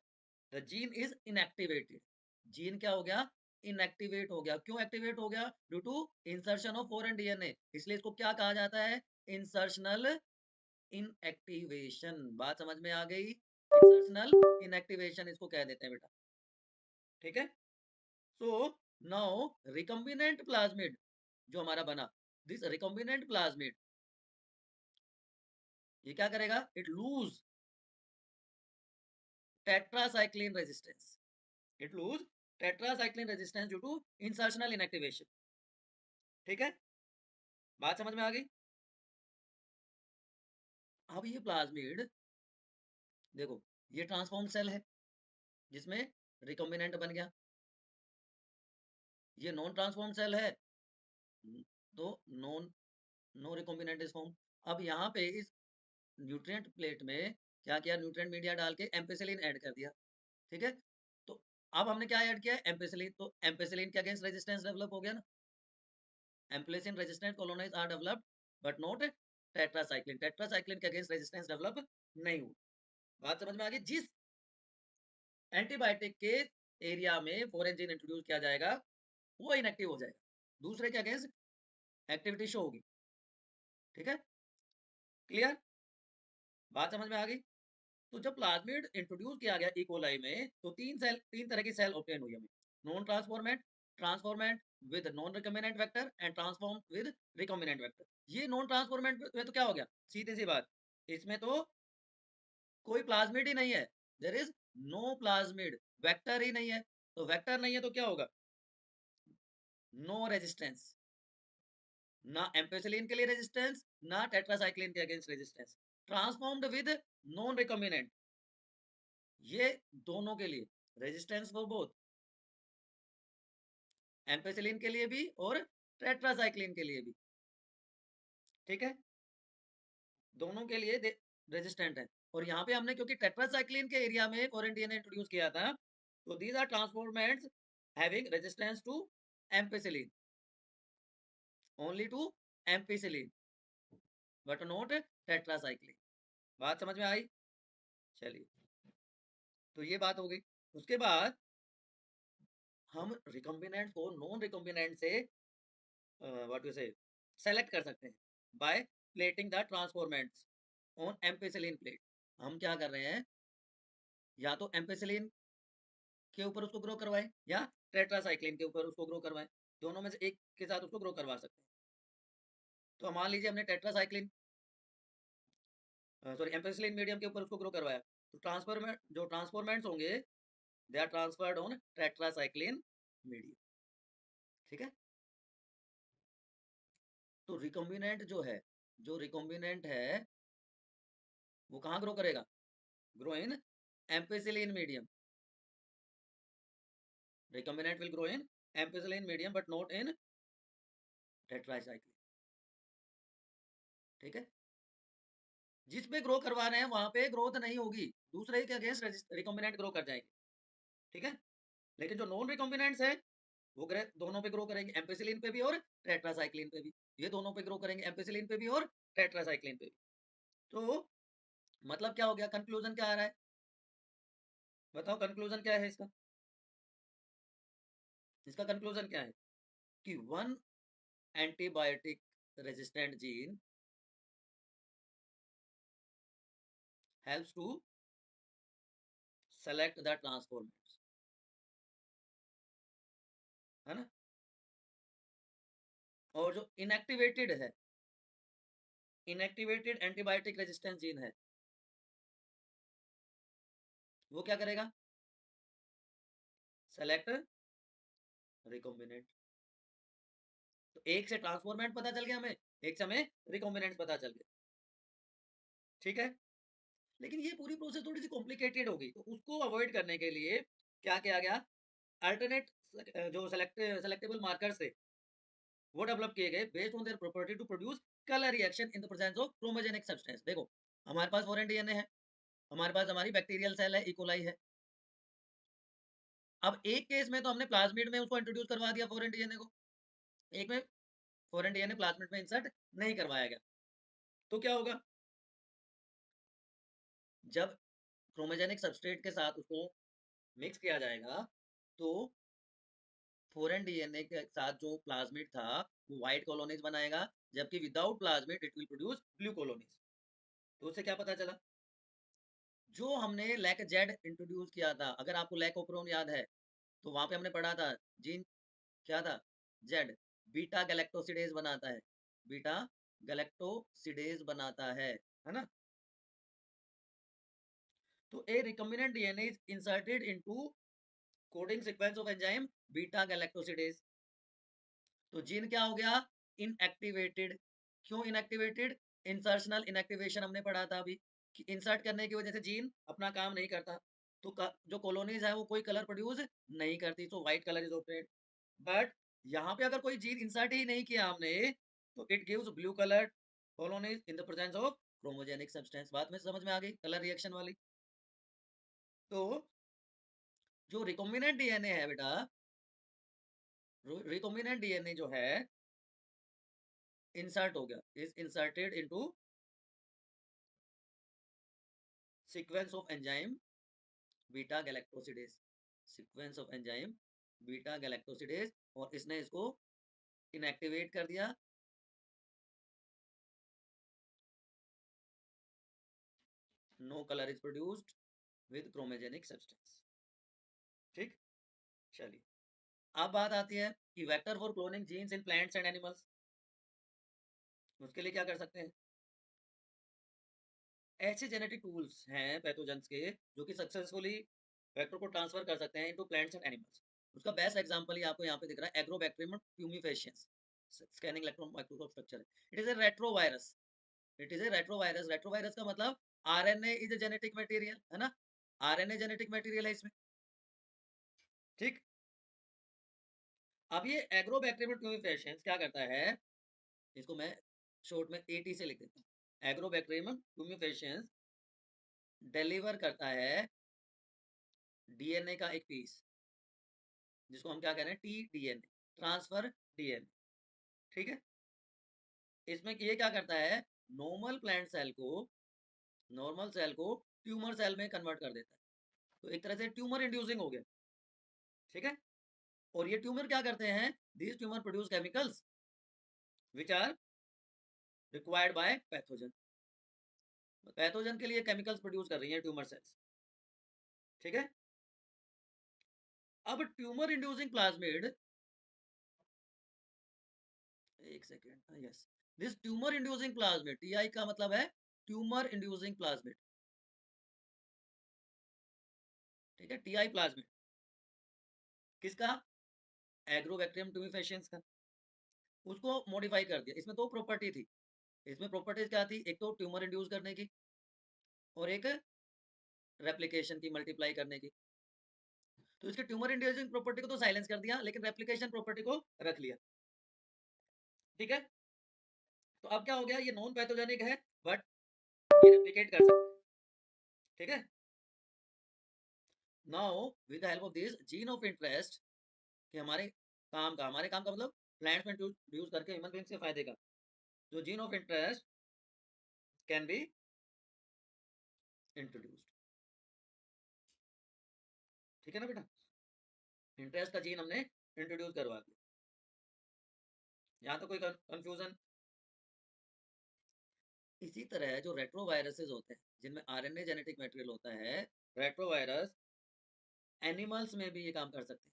the gene is inactivated. Gene क्या हो गया, इनएक्टिवेट हो गया। क्यों एक्टिवेट हो गया, due to insertion of foreign DNA, इसलिए इसको क्या कहा जाता है, इंसर्शनल इनएक्टिवेशन। बात समझ में आ गई, इंसर्शनल इनएक्टिवेशन इसको कह देते हैं बेटा, ठीक है। सो नाउ रिकम्बिनेंट प्लाज्मिड जो हमारा बना, दिस रिकम्बिनेंट प्लाज्मिड ये क्या करेगा, it lose tetracycline resistance. It lose tetracycline resistance due to insertional inactivation. ठीक है, बात समझ में आ गई। अब ये प्लाज्मिड देखो, ये ट्रांसफॉर्म सेल है, जिसमें रिकॉम्बिनेंट बन गया। ये नॉन ट्रांसफॉर्म सेल है, तो नो रिकॉम्बिनेंट इज फॉर्म। अब यहाँ पे इस न्यूट्रिएंट प्लेट में क्या किया, न्यूट्रिएंट मीडिया डाल के एम्पेसिलिन ऐड कर दिया, ठीक है। तो अब हमने क्या ऐड किया, एम्पेसिलिन। तो एम्पेसिलिन के अगेंस्ट रेजिस्टेंस डेवलप हो गया ना। Ampicillin resistant colonies are developed but not tetracycline. Tetracycline के अगेंस्ट रेजिस्टेंस डेवलप नहीं हुआ। बात समझ में आ गई। जिस एंटीबायोटिक के एरिया में फॉरेन जीन इंट्रोड्यूस किया जाएगा वो इनएक्टिव हो जाएगा, दूसरे के अगेंस्ट एक्टिविटी शो होगी, ठीक है। क्लियर, बात समझ में आ गई। तो जब प्लाज्मिड इंट्रोड्यूस किया गया इकोलाई में, तो तीन तरह की सेल ऑब्टेन हुई हमें। Non transformant, transformant with non recombinant vector and transform with recombinant vector. ये नॉन ट्रांसफॉर्मेंट में तो क्या हो गया, सीधी सी बात, इसमें तो कोई प्लाज्मिड ही नहीं है, there is no plasmid, vector ही नहीं है। तो वेक्टर नहीं है तो क्या होगा, नो रेजिस्टेंस, ना एम्पेसिलिन के लिए रेजिस्टेंस, ना टेट्रासाइक्लिन के against resistance. Transformed with non recombinant, ये दोनों के लिए रेजिस्टेंस फॉर बोथ, एम्पेसिलिन के लिए भी और टेट्रासाइक्लिन के लिए भी, ठीक है, दोनों के लिए रेजिस्टेंट है। और यहाँ पे हमने क्योंकि टेट्रासाइक्लिन के एरिया में फॉरेन डीएनए इंट्रोड्यूस किया था, तो these are transformants having resistance to ampicillin, only to ampicillin but not tetracycline. बात समझ में आई, चलिए, तो ये बात हो गई। उसके बाद हम रिकॉम्बिनेंट को नॉन रिकॉम्बिनेंट से व्हाट यू से सेलेक्ट कर सकते हैं by plating the transformants on ampicillin plate. हम क्या कर रहे हैं, या तो एम्पेसिलिन के ऊपर उसको ग्रो करवाएं या टेट्रासाइक्लिन के ऊपर उसको ग्रो करवाएं, दोनों में से एक के साथ उसको ग्रो करवा सकते हैं। तो मान लीजिए हमने टेट्रासाइक्लिन सॉरी एम्पेसिलिन मीडियम के ऊपर उसको ग्रो करवाया, तो जो ट्रांसफॉर्मेंट्स होंगे they are transferred on tetracycline medium, ठीक है। तो रिकॉम्बिनेंट जो रिकॉम्बिनेंट है वो कहाँ ग्रो करेगा, grow in ampicillin medium. Recombinant will grow in ampicillin medium but not in tetracycline, ठीक है। जिस पे ग्रो करवा रहे हैं वहां पे ग्रोथ नहीं होगी, दूसरे के अगेंस्ट रिकॉम्बिनेंट ग्रो कर जाएंगे, ठीक है। लेकिन जो नॉन रिकॉम्बिनेंट्स है वो दोनों पे ग्रो करेंगे, एम्पेसिलिन पे भी और टेट्रासाइक्लिन पे भी। ये दोनों पे ग्रो करेंगे, एम्पेसिलिन पे भी और टेट्रासाइक्लिन पे भी। तो मतलब क्या हो गया, कंक्लूजन क्या आ रहा है, बताओ कंक्लूजन क्या है इसका। इसका कंक्लूजन क्या है कि one antibiotic resistant gene helps to select the transformers, है ना। और जो इनएक्टिवेटेड एंटीबायोटिक रेजिस्टेंस जीन है वो क्या करेगा, सेलेक्ट रिकॉम्बिनेंट। तो एक से ट्रांसफॉर्मेंट पता चल गया हमें, एक से हमें रिकॉम्बिनेंट पता चल गया, ठीक है। लेकिन ये पूरी प्रोसेस थोड़ी सी कॉम्प्लिकेटेड हो गई, तो उसको अवॉइड करने के लिए क्या किया गया, अल्टरनेट जो सेलेक्टेबल मार्कर्स थे वो डेवलप किए गए based on their property to produce colour reaction in the presence of chromogenic substance. देखो हमारे पास फॉरेन डीएनए है, हमारे पास हमारी बैक्टीरियल सेल है, इकोलाई है। अब एक केस में तो हमने प्लाज्मिड में उसको इंट्रोड्यूस करवा दिया फॉरेन डीएनए को, एक में फॉरेन डीएनए प्लाज्मिड में इंसर्ट नहीं करवाया गया। तो क्या होगा, जब क्रोमोजेनिक सबस्ट्रेट के साथ उसको मिक्स किया जाएगा तो फॉरेन डीएनए के साथ जो प्लाज्मिड था वो व्हाइट कॉलोनीज बनाएगा, जबकि without plasmid it will produce blue colonies. तो उससे क्या पता चला, जो हमने लैक जेड इंट्रोड्यूस किया था, अगर आपको लैक ओप्रोन याद है तो वहां पे हमने पढ़ा था जीन क्या था, जेड बीटा गैलेक्टोसिडेज बनाता है, बीटा गैलेक्टोसिडेज बनाता है ना। तो a recombinant DNA is inserted into coding sequence of enzyme beta galactosidase. तो जीन क्या हो गया, इनएक्टिवेटेड। क्यों इनएक्टिवेटेड, इंसर्शनल इनएक्टिवेशन हमने पढ़ा था अभी कि इंसर्ट करने की वजह से जीन अपना काम नहीं करता। तो जो कॉलोनीज है वो कोई कलर प्रोड्यूस नहीं करती, तो white colour is obtained. But यहाँ पे अगर कोई जीन इंसर्ट ही नहीं किया हमने, तो it gives blue colour colonies in the presence of chromogenic substance. बात में समझ में आ गई कलर रिएक्शन वाली। तो जो रिकॉम्बिनेंट डीएनए है बेटा, रिकॉम्बिनेंट डीएनए जो है इंसर्ट हो गया, is inserted into sequence of enzyme beta galactosidase, sequence of enzyme beta galactosidase, और इसने इसको इनएक्टिवेट कर दिया। No colour is produced with chromogenic substance. ठीक, चलिए अब बात आती है कि vector for cloning genes in plants and animals. उसके लिए क्या कर सकते हैं? ऐसे जेनेटिक टूल्स हैं पैथोजेंस के जो कि सक्सेसफुली वेक्टर को ट्रांसफर कर सकते हैं इनटू प्लांट्स एंड एनिमल्स। उसका बेस्ट एग्जांपल ही आपको यहाँ पे दिख रहा है, Agrobacterium tumefaciens. Scanning electron microscope structure है। It is a retrovirus. It is a retrovirus. Retrovirus का मतलब RNA is a genetic material, है ना? आरएनए जेनेटिक मटेरियल है इसमें। ठीक, अब ये एग्रोबैक्टीरियम प्यूमिफेशियंस क्या करता है, इसको मैं शॉर्ट में एटी से लिख देता हूँ। एग्रोबैक्टीरियम प्यूमिफेशियंस डिलीवर करता है डीएनए का एक पीस, जिसको हम क्या कह रहे हैं, टी डीएनए, ट्रांसफर डीएनए। ठीक है, इसमें ये क्या करता है, नॉर्मल प्लांट सेल को, नॉर्मल सेल को ट्यूमर सेल में कन्वर्ट कर देता है। तो एक तरह से ट्यूमर इंड्यूसिंग हो गया। ठीक है, और ये ट्यूमर क्या करते हैं, these tumour produce chemicals which are required by pathogen. Pathogen के लिए केमिकल्स प्रोड्यूस कर रही है ट्यूमर सेल्स। ठीक है, अब ट्यूमर इंड्यूसिंग प्लाज्मिड, एक second, yes, this tumour inducing plasmid, TI का मतलब है ट्यूमर इंड्यूसिंग प्लाज्मिड। ठीक है, टीआई प्लाज्मिड किसका, एग्रोबैक्टीरियम ट्यूमिफेशियंस का। उसको मॉडिफाई कर दिया। इसमें दो प्रॉपर्टी थी। इसमें प्रॉपर्टीज क्या थी, एक तो ट्यूमर इंड्यूस करने की और एक रेप्लिकेशन की, मल्टीप्लाई करने की। तो इसके ट्यूमर इंड्यूसिंग प्रॉपर्टी को तो साइलेंस कर दिया, लेकिन रेप्लिकेशन प्रॉपर्टी को रख लिया। ठीक है, तो अब क्या हो गया, ये नॉन पैथोजेनिक है बट ये रेप्लिकेट कर सकता है। ठीक है, now with the help of this gene of interest, कि हमारे काम का मतलब प्लांट्स में इंट्रोड्यूस करके ह्यूमन बीइंग्स के फायदे का, जो gene of interest can be introduced. ठीक है ना बेटा, इंटरेस्ट का जीन हमने इंट्रोड्यूस करवा दिया। यहाँ तो कोई कंफ्यूजन? इसी तरह जो रेट्रोवायरसेस होते हैं जिनमें आरएनए जेनेटिक मटेरियल होता है, रेट्रोवायरस एनिमल्स में भी ये काम कर सकते हैं।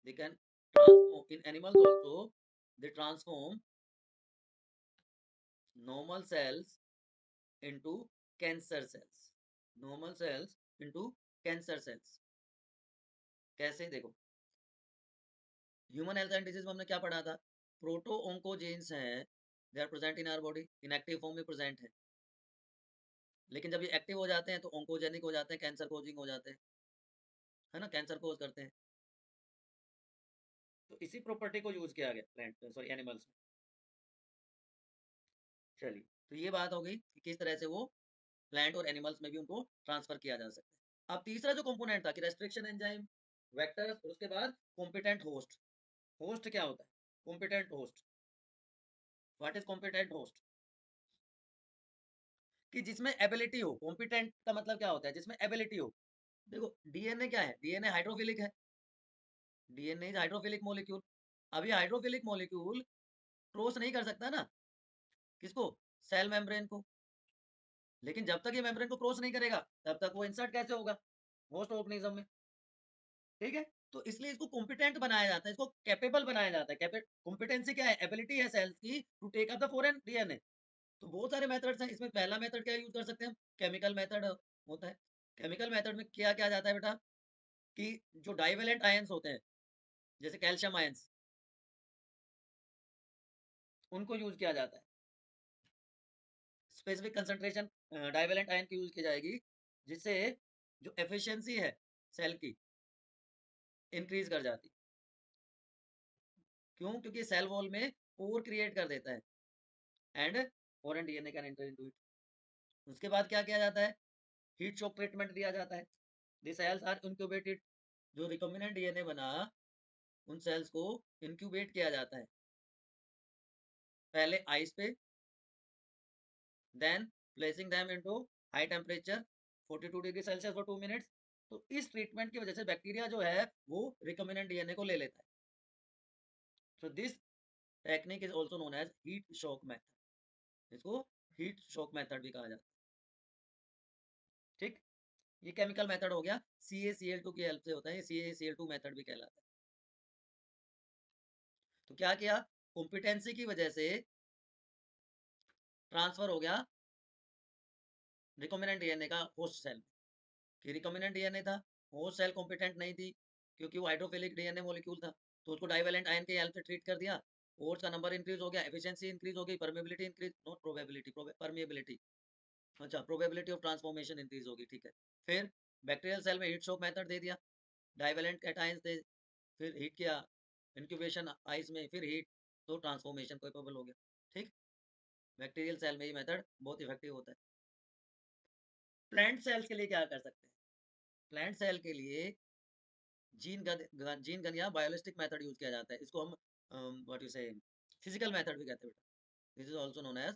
They can transform in animals also, they transform normal cells into cancer cells, normal cells into cancer cells। कैसे, देखो, ह्यूमन हेल्थ एंड डिजीज में हमने क्या पढ़ा था, प्रोटो ओंकोजेन्स हैं, they are present in our body, inactive form में present है, लेकिन जब ये एक्टिव हो जाते हैं तो ओंकोजेनिक हो जाते हैं, कैंसर कोजिंग हो जाते हैं, है ना, कैंसर कोज करते हैं। तो इसी प्रॉपर्टी को यूज किया गया प्लांट, सॉरी, एनिमल्स में। चलिए, तो ये बात हो गई कि किस तरह से वो प्लांट और एनिमल्स में भी उनको ट्रांसफर किया जा सकता है। अब तीसरा जो कंपोनेंट था कि रेस्ट्रिक्शन एंजाइम, वेक्टर्स, और उसके बाद कॉम्पिटेंट होस्ट। होस्ट क्या होता है, competent host, what is competent host, कि जिसमें एबिलिटी हो। कॉम्पिटेंट का मतलब क्या होता है, जिसमें एबिलिटी हो। देखो, डीएनए क्या है, डीएनए हाइड्रोफिलिक है, डीएनए इज हाइड्रोफिलिक मॉलिक्यूल। अभी हाइड्रोफिलिक मॉलिक्यूल क्रॉस नहीं कर सकता ना, किसको, सेल मेम्ब्रेन को। लेकिन जब तक ये मेम्ब्रेन को क्रॉस नहीं करेगा तब तक वो इंसर्ट कैसे होगा, होस्ट ऑर्गेनिज्म में। ठीक है, तो इसलिए इसको कॉम्पिटेंट बनाया जाता है, इसको कैपेबल बनाया जाता है। कॉम्पिटेंसी क्या है, एबिलिटी है सेल्स की to take up the foreign DNA. तो बहुत सारे मेथड्स हैं इसमें। पहला मेथड क्या यूज कर सकते हैं हम, केमिकल मेथड होता है। केमिकल मेथड में क्या किया जाता है बेटा, कि जो डाइवेलेंट आयंस होते हैं, जैसे कैल्शियम आयंस, उनको यूज किया जाता है। स्पेसिफिक कंसंट्रेशन डाइवेलेंट आयन की यूज की जाएगी, जिससे जो एफिशिएंसी है सेल की इंक्रीज कर जाती। क्यों? क्योंकि सेल वॉल में पोर क्रिएट कर देता है and foreign DNA can enter into it. उसके बाद क्या किया जाता है? हीट शॉक ट्रीटमेंट दिया जाता है। दी सेल्स आर इंक्यूबेटेड। जो रिकॉम्बिनेंट डीएनए बना उन सेल्स को इंक्यूबेट किया जाता है, पहले आइस पे, then placing them into high temperature 42 degree Celsius for 2 minutes. तो इस ट्रीटमेंट की वजह से बैक्टीरिया जो है वो रिकॉम्बिनेंट डीएनए को ले लेता है। So this technique is also known as heat shock method. इसको हीट शॉक मेथड भी कहा जाता है। ठीक, ये केमिकल मेथड हो गया, CaCl2 की हेल्प से होता है, CaCl2 मेथड भी कहलाता है। तो क्या किया? कॉम्पिटेंसी की वजह से ट्रांसफर हो गया रिकॉम्बिनेंट डीएनए का होस्ट सेल में, कि रिकॉम्बिनेंट डीएनए था, होस्ट सेल कॉम्पिटेंट नहीं थी क्योंकि वो हाइड्रोफिलिक डीएनए मॉलिक्यूल था, तो उसको डाइवेलेंट आयन के हेल्प से ट्रीट कर दिया, होस्ट का नंबर इंक्रीज हो गया, एफिशिएंसी इंक्रीज हो गई, permeability increase, not probability, permeability, अच्छा प्रोबेबिलिटी ऑफ ट्रांसफॉर्मेशन इंक्रीज होगी, ठीक है। फिर बैक्टीरियल सेल में हीट शॉक मेथड दे दिया, डाइवेलेंट कैटायंस दे, फिर हीट किया, इंक्यूबेशन आइस में, फिर हीट, तो ट्रांसफॉर्मेशन कैपेबल हो गया। ठीक, बैक्टीरियल सेल में ये मेथड बहुत इफेक्टिव होता है। प्लांट सेल्स के लिए क्या कर सकते हैं? प्लांट सेल के लिए जीन गन या बायोलिस्टिक मेथड यूज किया जाता है। इसको हम what you say physical method भी कहते हैं बेटा। This is also known as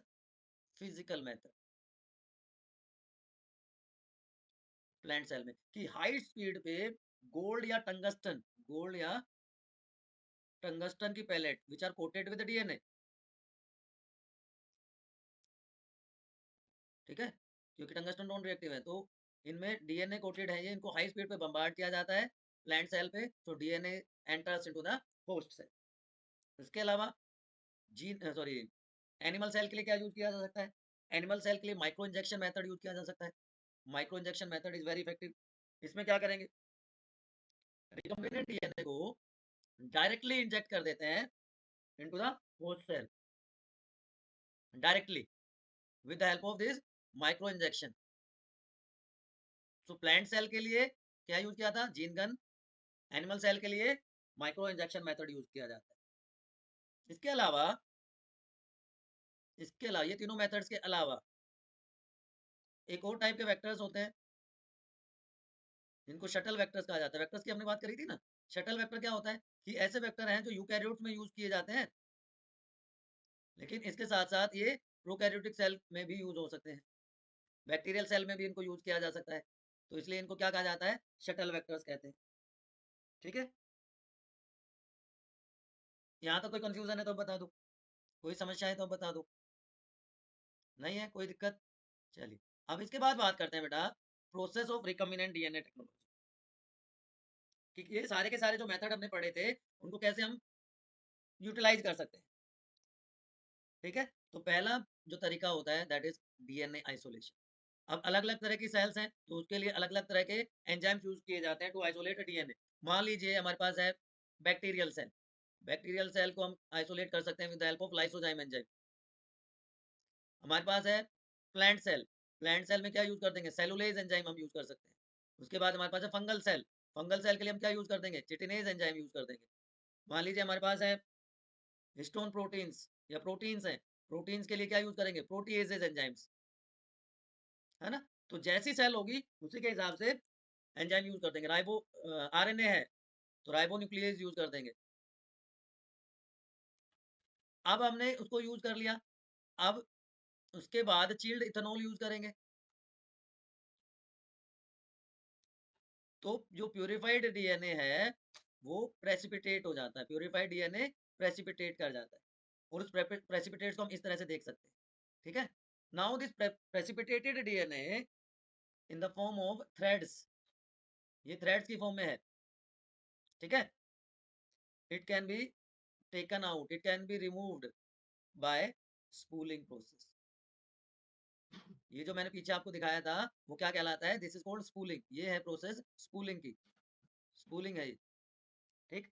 physical method. Plant cell में कि हाई स्पीड पे गोल्ड या टंगस्टन की pellet which are coated with DNA, ठीक है, क्योंकि टंगस्टन नॉन रिएक्टिव है, तो इनमें डीएनए कोटेड है, ये इनको हाई स्पीड पे बम्बार्ड किया जाता है प्लांट सेल पे, तो DNA enters into the host cell. इसके अलावा जीन सॉरी एनिमल सेल के लिए क्या यूज किया जा सकता है? एनिमल सेल के लिए माइक्रो इंजेक्शन मेथड यूज किया जा सकता है। Micro injection method is very effective. इसमें क्या करेंगे? रिकॉम्बिनेंट डीएनए को डायरेक्टली इंजेक्ट कर देते हैं into the host cell, directly with the help of this micro injection. So plant cell के लिए क्या यूज किया था? Gene gun. एनिमल सेल के लिए माइक्रो इंजेक्शन मेथड यूज किया जाता है। इसके अलावा ये तीनों मेथड्स के अलावा एक और टाइप के वेक्टर्स होते हैं, इनको शटल वेक्टर्स कहा जाता है। वेक्टर्स की हमने बात करी थी ना। शटल वेक्टर क्या होता है कि ऐसे वेक्टर हैं जो यूकैरियोट्स में यूज किए जाते हैं, लेकिन इसके साथ साथ ये प्रोकैरियोटिक सेल में भी यूज हो सकते हैं, बैक्टीरियल सेल में भी इनको यूज किया जा सकता है, तो इसलिए इनको क्या कहा जाता है? शटल वेक्टर्स कहते हैं। ठीक है, यहाँ तक कोई कंफ्यूजन है तो बता दो, कोई समस्या है तो बता दो, नहीं है कोई दिक्कत? चलिए, अब इसके बाद बात करते हैं बेटा process of recombinant DNA technology, कि ये सारे के सारे जो मेथड हमने पढ़े थे उनको कैसे हम यूटिलाइज कर सकते हैं। ठीक है, तो पहला जो तरीका होता है दैट इज डीएनए आइसोलेशन। अब अलग अलग तरह की सेल्स हैं तो उसके लिए अलग अलग तरह के एंजाइम्स यूज किए जाते हैं टू आइसोलेट डीएनए। मान लीजिए हमारे पास है बैक्टीरियल सेल, बैक्टीरियल सेल को हम आइसोलेट कर सकते हैं with the help of lysozyme enzyme. हमारे पास है प्लांट सेल, प्लांट सेल में क्या यूज कर देंगे? सेलुलेज एंजाइम हम यूज कर सकते हैं। उसके बाद हमारे पास है फंगल सेल, फंगल सेल के लिए हम क्या यूज कर देंगे? चिटिनेज एंजाइम यूज कर देंगे। मान लीजिए हमारे पास है हिस्टोन प्रोटीन्स या प्रोटीन्स हैं, प्रोटीन्स के लिए क्या यूज करेंगे? प्रोटीएजेज एंजाइम्स, है ना। तो जैसी सेल होगी उसी के हिसाब से एंजाइम यूज कर देंगे। राइबो आरएनए है तो राइबो न्यूक्लियस यूज कर देंगे। अब हमने उसको यूज कर लिया, अब उसके बाद चिल्ड इथेनॉल यूज करेंगे। तो जो प्यूरिफाइड डीएनए है वो प्रेसिपिटेट हो जाता है, प्यूरिफाइड डीएनए प्रेसिपिटेट कर जाता है, और उस प्रेसिपिटेट को हम इस तरह से देख सकते हैं। ठीक है, now this precipitated DNA in the form of threads, ये थ्रेड्स की फॉर्म में है। ठीक है, it can be taken out, it can be removed by spooling process. ये जो मैंने पीछे आपको दिखाया था वो क्या कहलाता है? This is called spooling. ये है प्रोसेस स्पूलिंग की, स्पूलिंग है ये। ठीक,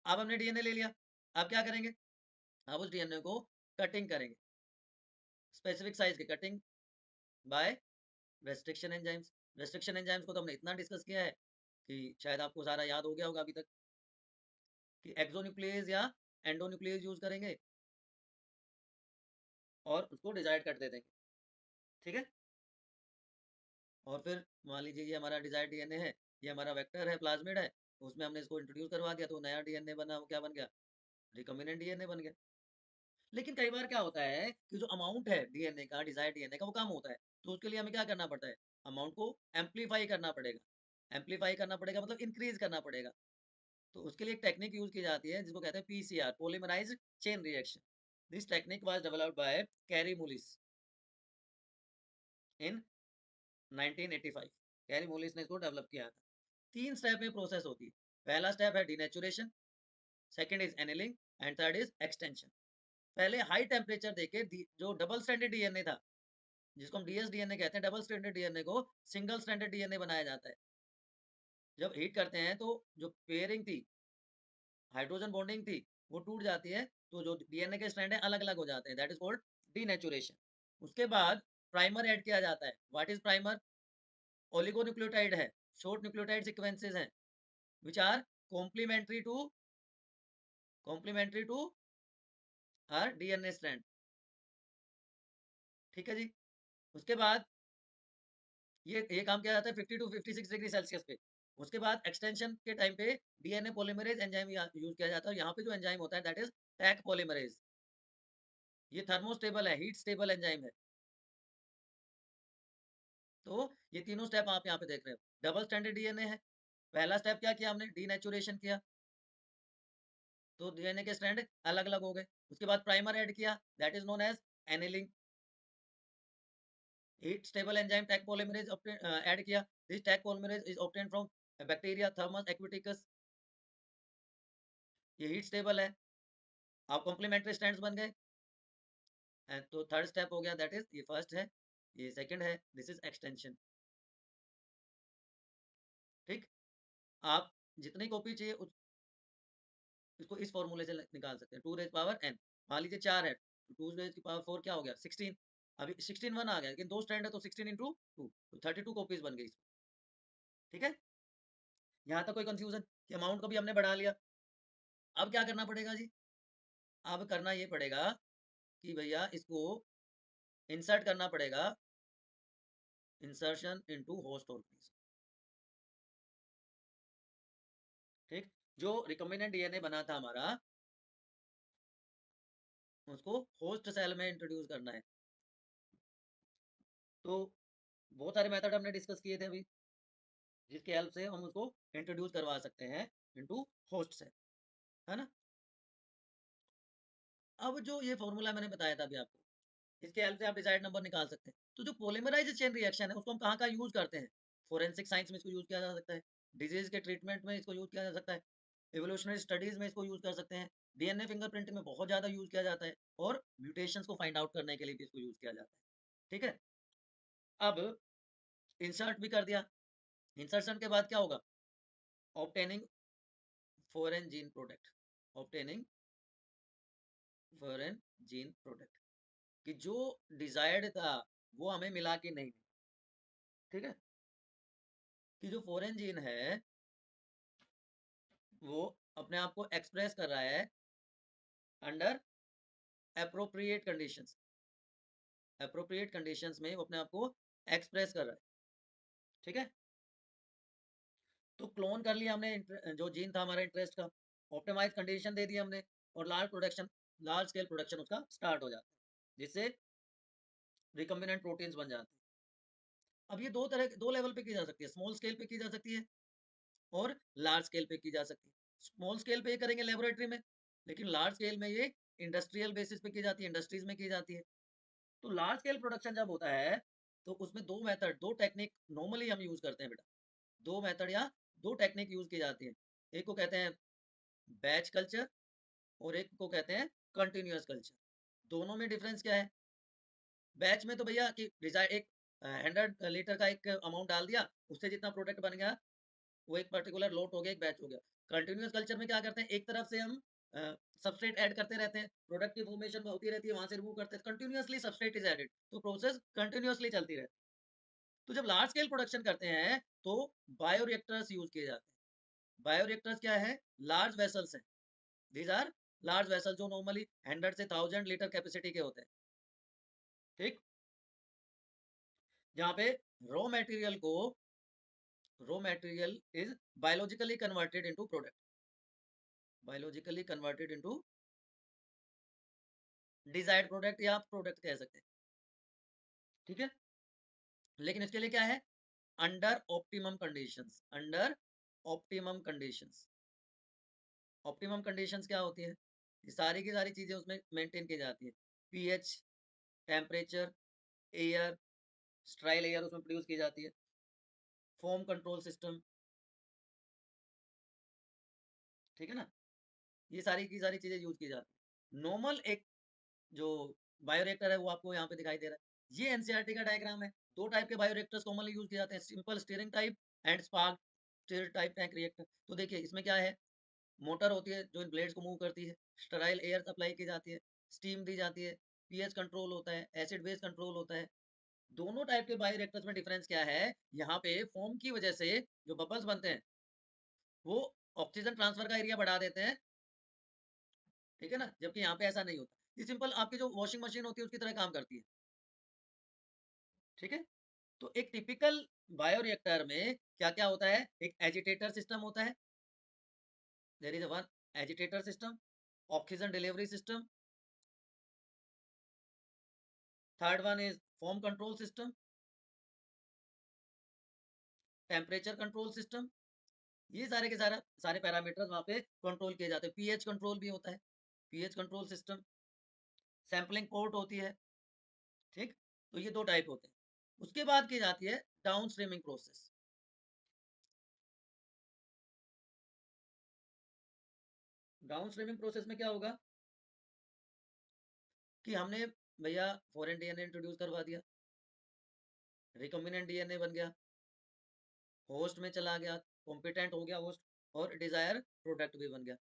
अब हमने डीएनए ले लिया, अब क्या करेंगे? अब उस डीएनए को कटिंग करेंगे, स्पेसिफिक साइज की cutting by restriction enzymes. Restriction enzymes को तो हमने इतना डिस्कस किया है कि शायद आपको सारा याद हो गया होगा अभी तक, कि एक्सोन्यूक्लियस या एंडोन्यूक्लियस यूज करेंगे और उसको डिजाइड कर दे देंगे, ठीक है। और फिर मान लीजिए ये हमारा डिजायर्ड डीएनए है, ये हमारा वेक्टर है, प्लाज्मिड है, उसमें हमने इसको इंट्रोड्यूस करवा दिया तो नया डीएनए बना, वो क्या बन गया, रिकॉम्बिनेंट डीएनए बन गया। लेकिन कई बार क्या होता है कि जो अमाउंट है डीएनए का, डिजायर्ड डीएनए का, वो कम होता है, तो उसके लिए हमें क्या करना पड़ता है, अमाउंट को एम्पलीफाई करना पड़ेगा। एम्पलीफाई करना पड़ेगा मतलब इंक्रीज करना पड़ेगा। तो उसके लिए एक टेक्निक यूज की जाती है जिसको कहते हैं PCR, polymerized chain reaction. This technique was developed by Kary Mullis in 1985। Kary Mullis ने इसको डेवलप किया था। 3 स्टेप में प्रोसेस होती है। पहला स्टेप है denaturation, second is annealing and third is extension. पहले हाई टेम्परेचर देके जो डबल स्ट्रैंडेड डीएनए था, जिसको हम डीएस डीएनए कहते हैं, डबल स्ट्रैंडेड डीएनए को सिंगल स्ट्रैंडेड डीएनए बनाया जाता है। जब हीट करते हैं तो जो पेयरिंग थी, हाइड्रोजन बॉन्डिंग थी, वो टूट जाती है, तो जो डीएनए के स्ट्रैंड है अलग अलग हो जाते हैं, दैट इज कॉल्ड डीनेचुरेशन। उसके बाद प्राइमर ऐड किया जाता है। What is primer? ओलिगोन्यूक्लियोटाइड है, शॉर्ट न्यूक्लियोटाइड सीक्वेंसेस हैं which are complementary to complementary to हर डीएनए स्ट्रैंड, ठीक है जी। उसके बाद ये काम किया जाता है 50 टू 56 डिग्री सेल्सियस पे। उसके बाद एक्सटेंशन के टाइम पे डीएनए पॉलीमरेज एंजाइम यूज किया जाता है, और यहाँ पे जो एंजाइम होता है दैट इज टैक पॉलीमरेज। ये थर्मोस्टेबल है, हीट स्टेबल एंजाइम है। तो ये तीनों स्टेप आप यहाँ पे देख रहे हो। डबल स्टैंडर्ड डीएनए है। पहला स्टेप क्या किया हमने, डीनेचुरेशन किया, तो डीएनए के स्ट्रैंड अलग अलग हो गए। उसके बाद प्राइमर ऐड किया, that is known as annealing. Heat stable enzyme Taq polymerase add किया, this Taq polymerase is obtained from bacteria Thermus aquaticus. ये हीट स्टेबल है, आप कॉम्प्लीमेंट्री स्ट्रैंड्स बन गए। तो थर्ड स्टेप हो गया, दैट इज, ये फर्स्ट है, ये सेकंड है, दिस इज एक्सटेंशन, ठीक। आप जितनी कॉपी चाहिए इसको इस फॉर्मूले से निकाल सकते हैं, 2 रेज पावर n। मान लीजिए 4 है, 2 रेज की पावर 4 क्या हो गया, 16। अभी 16 1 आ गया, लेकिन 2 स्ट्रैंड है तो 16 इंटू 2, तो 32 कॉपीज बन गई, ठीक है। यहाँ तक कोई कंफ्यूजन कि अमाउंट को भी हमने बढ़ा लिया। अब क्या करना पड़ेगा जी, अब करना ये पड़ेगा कि भैया इसको इंसर्ट करना पड़ेगा, इंसर्शन इनटू होस्ट ऑर्गेनिज्म, ठीक। जो रिकॉम्बिनेंट डीएनए बना था हमारा, उसको होस्ट सेल में इंट्रोड्यूस करना है। तो बहुत सारे मेथड हमने डिस्कस किए थे अभी, जिसके हेल्प से हम उसको इंट्रोड्यूस करवा सकते हैं इनटू होस्ट सेल, है ना। अब जो ये फॉर्मूला मैंने बताया था अभी आपको, इसके हेल्प से आप डिजायर्ड नंबर निकाल सकते हैं। तो जो पॉलीमराइज चेन रिएक्शन है उसको हम कहाँ यूज करते हैं, फोरेंसिक साइंस में इसको यूज किया जा सकता है, डिजीज के ट्रीटमेंट में इसको यूज किया जा सकता है, एवोल्यूशनरी स्टडीज में इसको यूज कर सकते हैं, डीएनए फिंगरप्रिंटिंग में बहुत ज्यादा यूज किया जाता है, और म्यूटेशंस को फाइंड आउट करने के लिए भी इसको यूज किया जाता है, ठीक है। अब इंसर्ट भी कर दिया, इंसर्शन के बाद क्या होगा, obtaining foreign gene product, obtaining foreign gene product, कि जो डिजायर्ड था वो हमें मिला कि नहीं, ठीक है। कि जो फॉरेन जीन है वो अपने आप को एक्सप्रेस कर रहा है under appropriate conditions, appropriate conditions में वो अपने आप को एक्सप्रेस कर रहा है, ठीक है। तो क्लोन कर लिया हमने जो जीन था हमारा इंटरेस्ट का, ऑप्टिमाइज कंडीशन दे दी हमने, और लार्ज स्केल प्रोडक्शन उसका स्टार्ट हो जाता है, जिससे रिकम्बिनेंट प्रोटीन्स बन जाते हैं। अब ये दो लेवल पे की जा सकती है, स्मॉल स्केल पे की जा सकती है और लार्ज स्केल पे की जा सकती है। स्मॉल स्केल पे ये करेंगे लेबोरेटरी में, लेकिन लार्ज स्केल में ये इंडस्ट्रियल बेसिस पे की जाती है, इंडस्ट्रीज में की जाती है। तो लार्ज स्केल प्रोडक्शन जब होता है तो उसमें दो टेक्निक नॉर्मली हम यूज करते हैं बेटा, दो मेथड या दो टेक्निक यूज की जाती है। एक को कहते हैं बैच कल्चर और एक को कहते हैं कंटिन्यूअस कल्चर। दोनों में डिफरेंस क्या है, बैच में तो भैया कि डिजाइन एक 100 लीटर का एक अमाउंट डाल दिया, उससे जितना प्रोडक्ट बन गया वो एक पर्टिकुलर लोट हो गया, एक बैच हो गया। कंटिन्यूअस कल्चर में क्या करते हैं, एक तरफ से हम सबस्ट्रेट ऐड करते रहते हैं, प्रोडक्ट की फॉर्मेशन होती रहती है, वहां से रिमूव करते हैं, कंटिन्यूअसली सबस्ट्रेट इज एडेड, तो प्रोसेस कंटिन्यूअसली चलती रहती है। तो जब लार्ज स्केल प्रोडक्शन करते हैं तो बायोरिएक्टर्स यूज किए जाते हैं। बायोरिएक्टर्स क्या है? लार्ज वेसल्स हैं। दीज आर लार्ज वेसल जो नॉर्मली 100 से 1000 लीटर कैपेसिटी के होते हैं, ठीक? जहाँ पे raw material is biologically converted into product, biologically converted into desired product या आप प्रोडक्ट कह सकते हैं, ठीक है? लेकिन इसके लिए क्या है? Under optimum conditions, under optimum conditions. Optimum conditions क्या होती है? ये सारी की सारी चीजें उसमें मेंटेन की जाती है। पीएच, टेम्परेचर, एयर, स्ट्राइल एयर उसमें प्रोड्यूस की जाती है, फोम कंट्रोल सिस्टम, ठीक है ना? ये सारी की सारी चीजें यूज की जाती है। नॉर्मल एक जो बायोरिएक्टर है वो आपको यहाँ पे दिखाई दे रहा है। ये एनसीईआरटी का डायग्राम है। दो टाइप के बायोरिएक्टर्स कॉमनली यूज किए जाते हैं, simple stirring type and sparged stirred type tank reactor. तो देखिए इसमें क्या है? मोटर होती है जो इन ब्लेड्स को मूव करती है, स्टराइल एयर सप्लाई की जाती है, स्टीम दी जाती है, पीएच कंट्रोल होता है, एसिड बेस कंट्रोल होता है। दोनों टाइप के बायोरिएक्टर्स में डिफरेंस क्या है? यहाँ पे फोम की वजह से जो बबल्स बनते हैं वो ऑक्सीजन ट्रांसफर का एरिया बढ़ा देते हैं, ठीक है ना? जबकि यहाँ पे ऐसा नहीं होता। ये सिंपल आपकी जो वॉशिंग मशीन होती है उसकी तरह काम करती है, ठीक है? तो एक टिपिकल बायोरिएक्टर में क्या-क्या होता है? एक एजिटेटर सिस्टम होता है। There is a one agitator system, oxygen delivery system, third one is foam control system, temperature control system. ये सारे के सारे पैरामीटर्स वहाँ पे कंट्रोल किए जाते हैं। पीएच कंट्रोल भी होता है, pH control system, sampling port होती है, ठीक? तो ये 2 टाइप होते हैं। उसके बाद की जाती है down streaming process. Down streaming process में क्या होगा कि हमने भैया फॉरेन डीएनए इंट्रोड्यूस करवा दिया, रिकॉम्बिनेंट डीएनए बन गया, होस्ट में चला गया, कॉम्पिटेंट हो गया होस्ट और डिजायर प्रोडक्ट भी बन गया।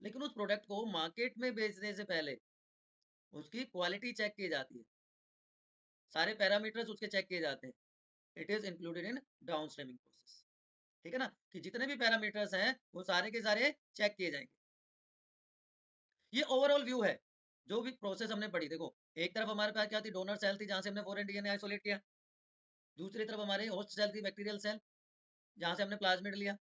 लेकिन उस प्रोडक्ट को मार्केट में बेचने से पहले उसकी क्वालिटी चेक की जाती है, सारे पैरामीटर्स उसके चेक किए जाते हैं। It is included in down streaming process, ठीक है ना? कि जितने भी पैरामीटर्स हैं वो सारे के सारे चेक किए जाएंगे। ये ओवरऑल व्यू है जो भी प्रोसेस हमने पढ़ी। देखो एक तरफ हमारे पास क्या थी? डोनर सेल थी जहां से हमने फॉरेन डीएनए आइसोलेट किया। दूसरी तरफ हमारे होस्ट सेल थी, बैक्टीरियल सेल, जहां से हमने प्लाज्मिड लिया।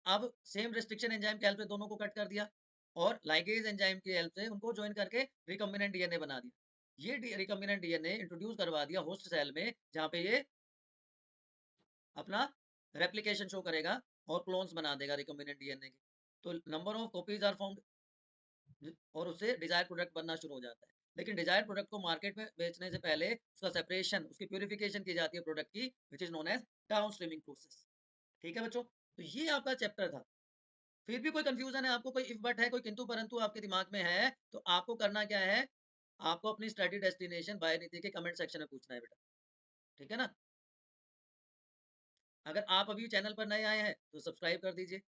अब सेम रिस्ट्रिक्शन एंजाइम के हेल्प से दोनों को कट कर दिया और लाइगेज एंजाइम की हेल्प से उनको ज्वाइन करके रिकॉम्बिनेंट डीएनए बना दिया। ये रिकॉम्बिनेंट डीएनए इंट्रोड्यूस करवा दिया होस्ट सेल में, जहां पे ये अपना रेप्लिकेशन शो करेगा और क्लोन्स बना देगा रिकॉम्बिनेंट डीएनए के। तो number of copies are formed और उससे डिजायर प्रोडक्ट बनना शुरू हो जाता है। लेकिन डिजायर प्रोडक्ट को मार्केट में बेचने से पहले उसका सेपरेशन, उसकी प्यूरिफिकेशन की जाती है प्रोडक्ट की, which is known as down streaming process. ठीक है बच्चों, तो ये आपका चैप्टर था। फिर भी कोई कंफ्यूजन है आपको, कोई इफ बट है, कोई किंतु परंतु आपके दिमाग में है, तो आपको करना क्या है? आपको अपनी स्टडी डेस्टिनेशन बाय नीति के कमेंट सेक्शन में पूछना है बेटा, ठीक है ना? अगर आप अभी चैनल पर नए आए हैं तो सब्सक्राइब कर दीजिए।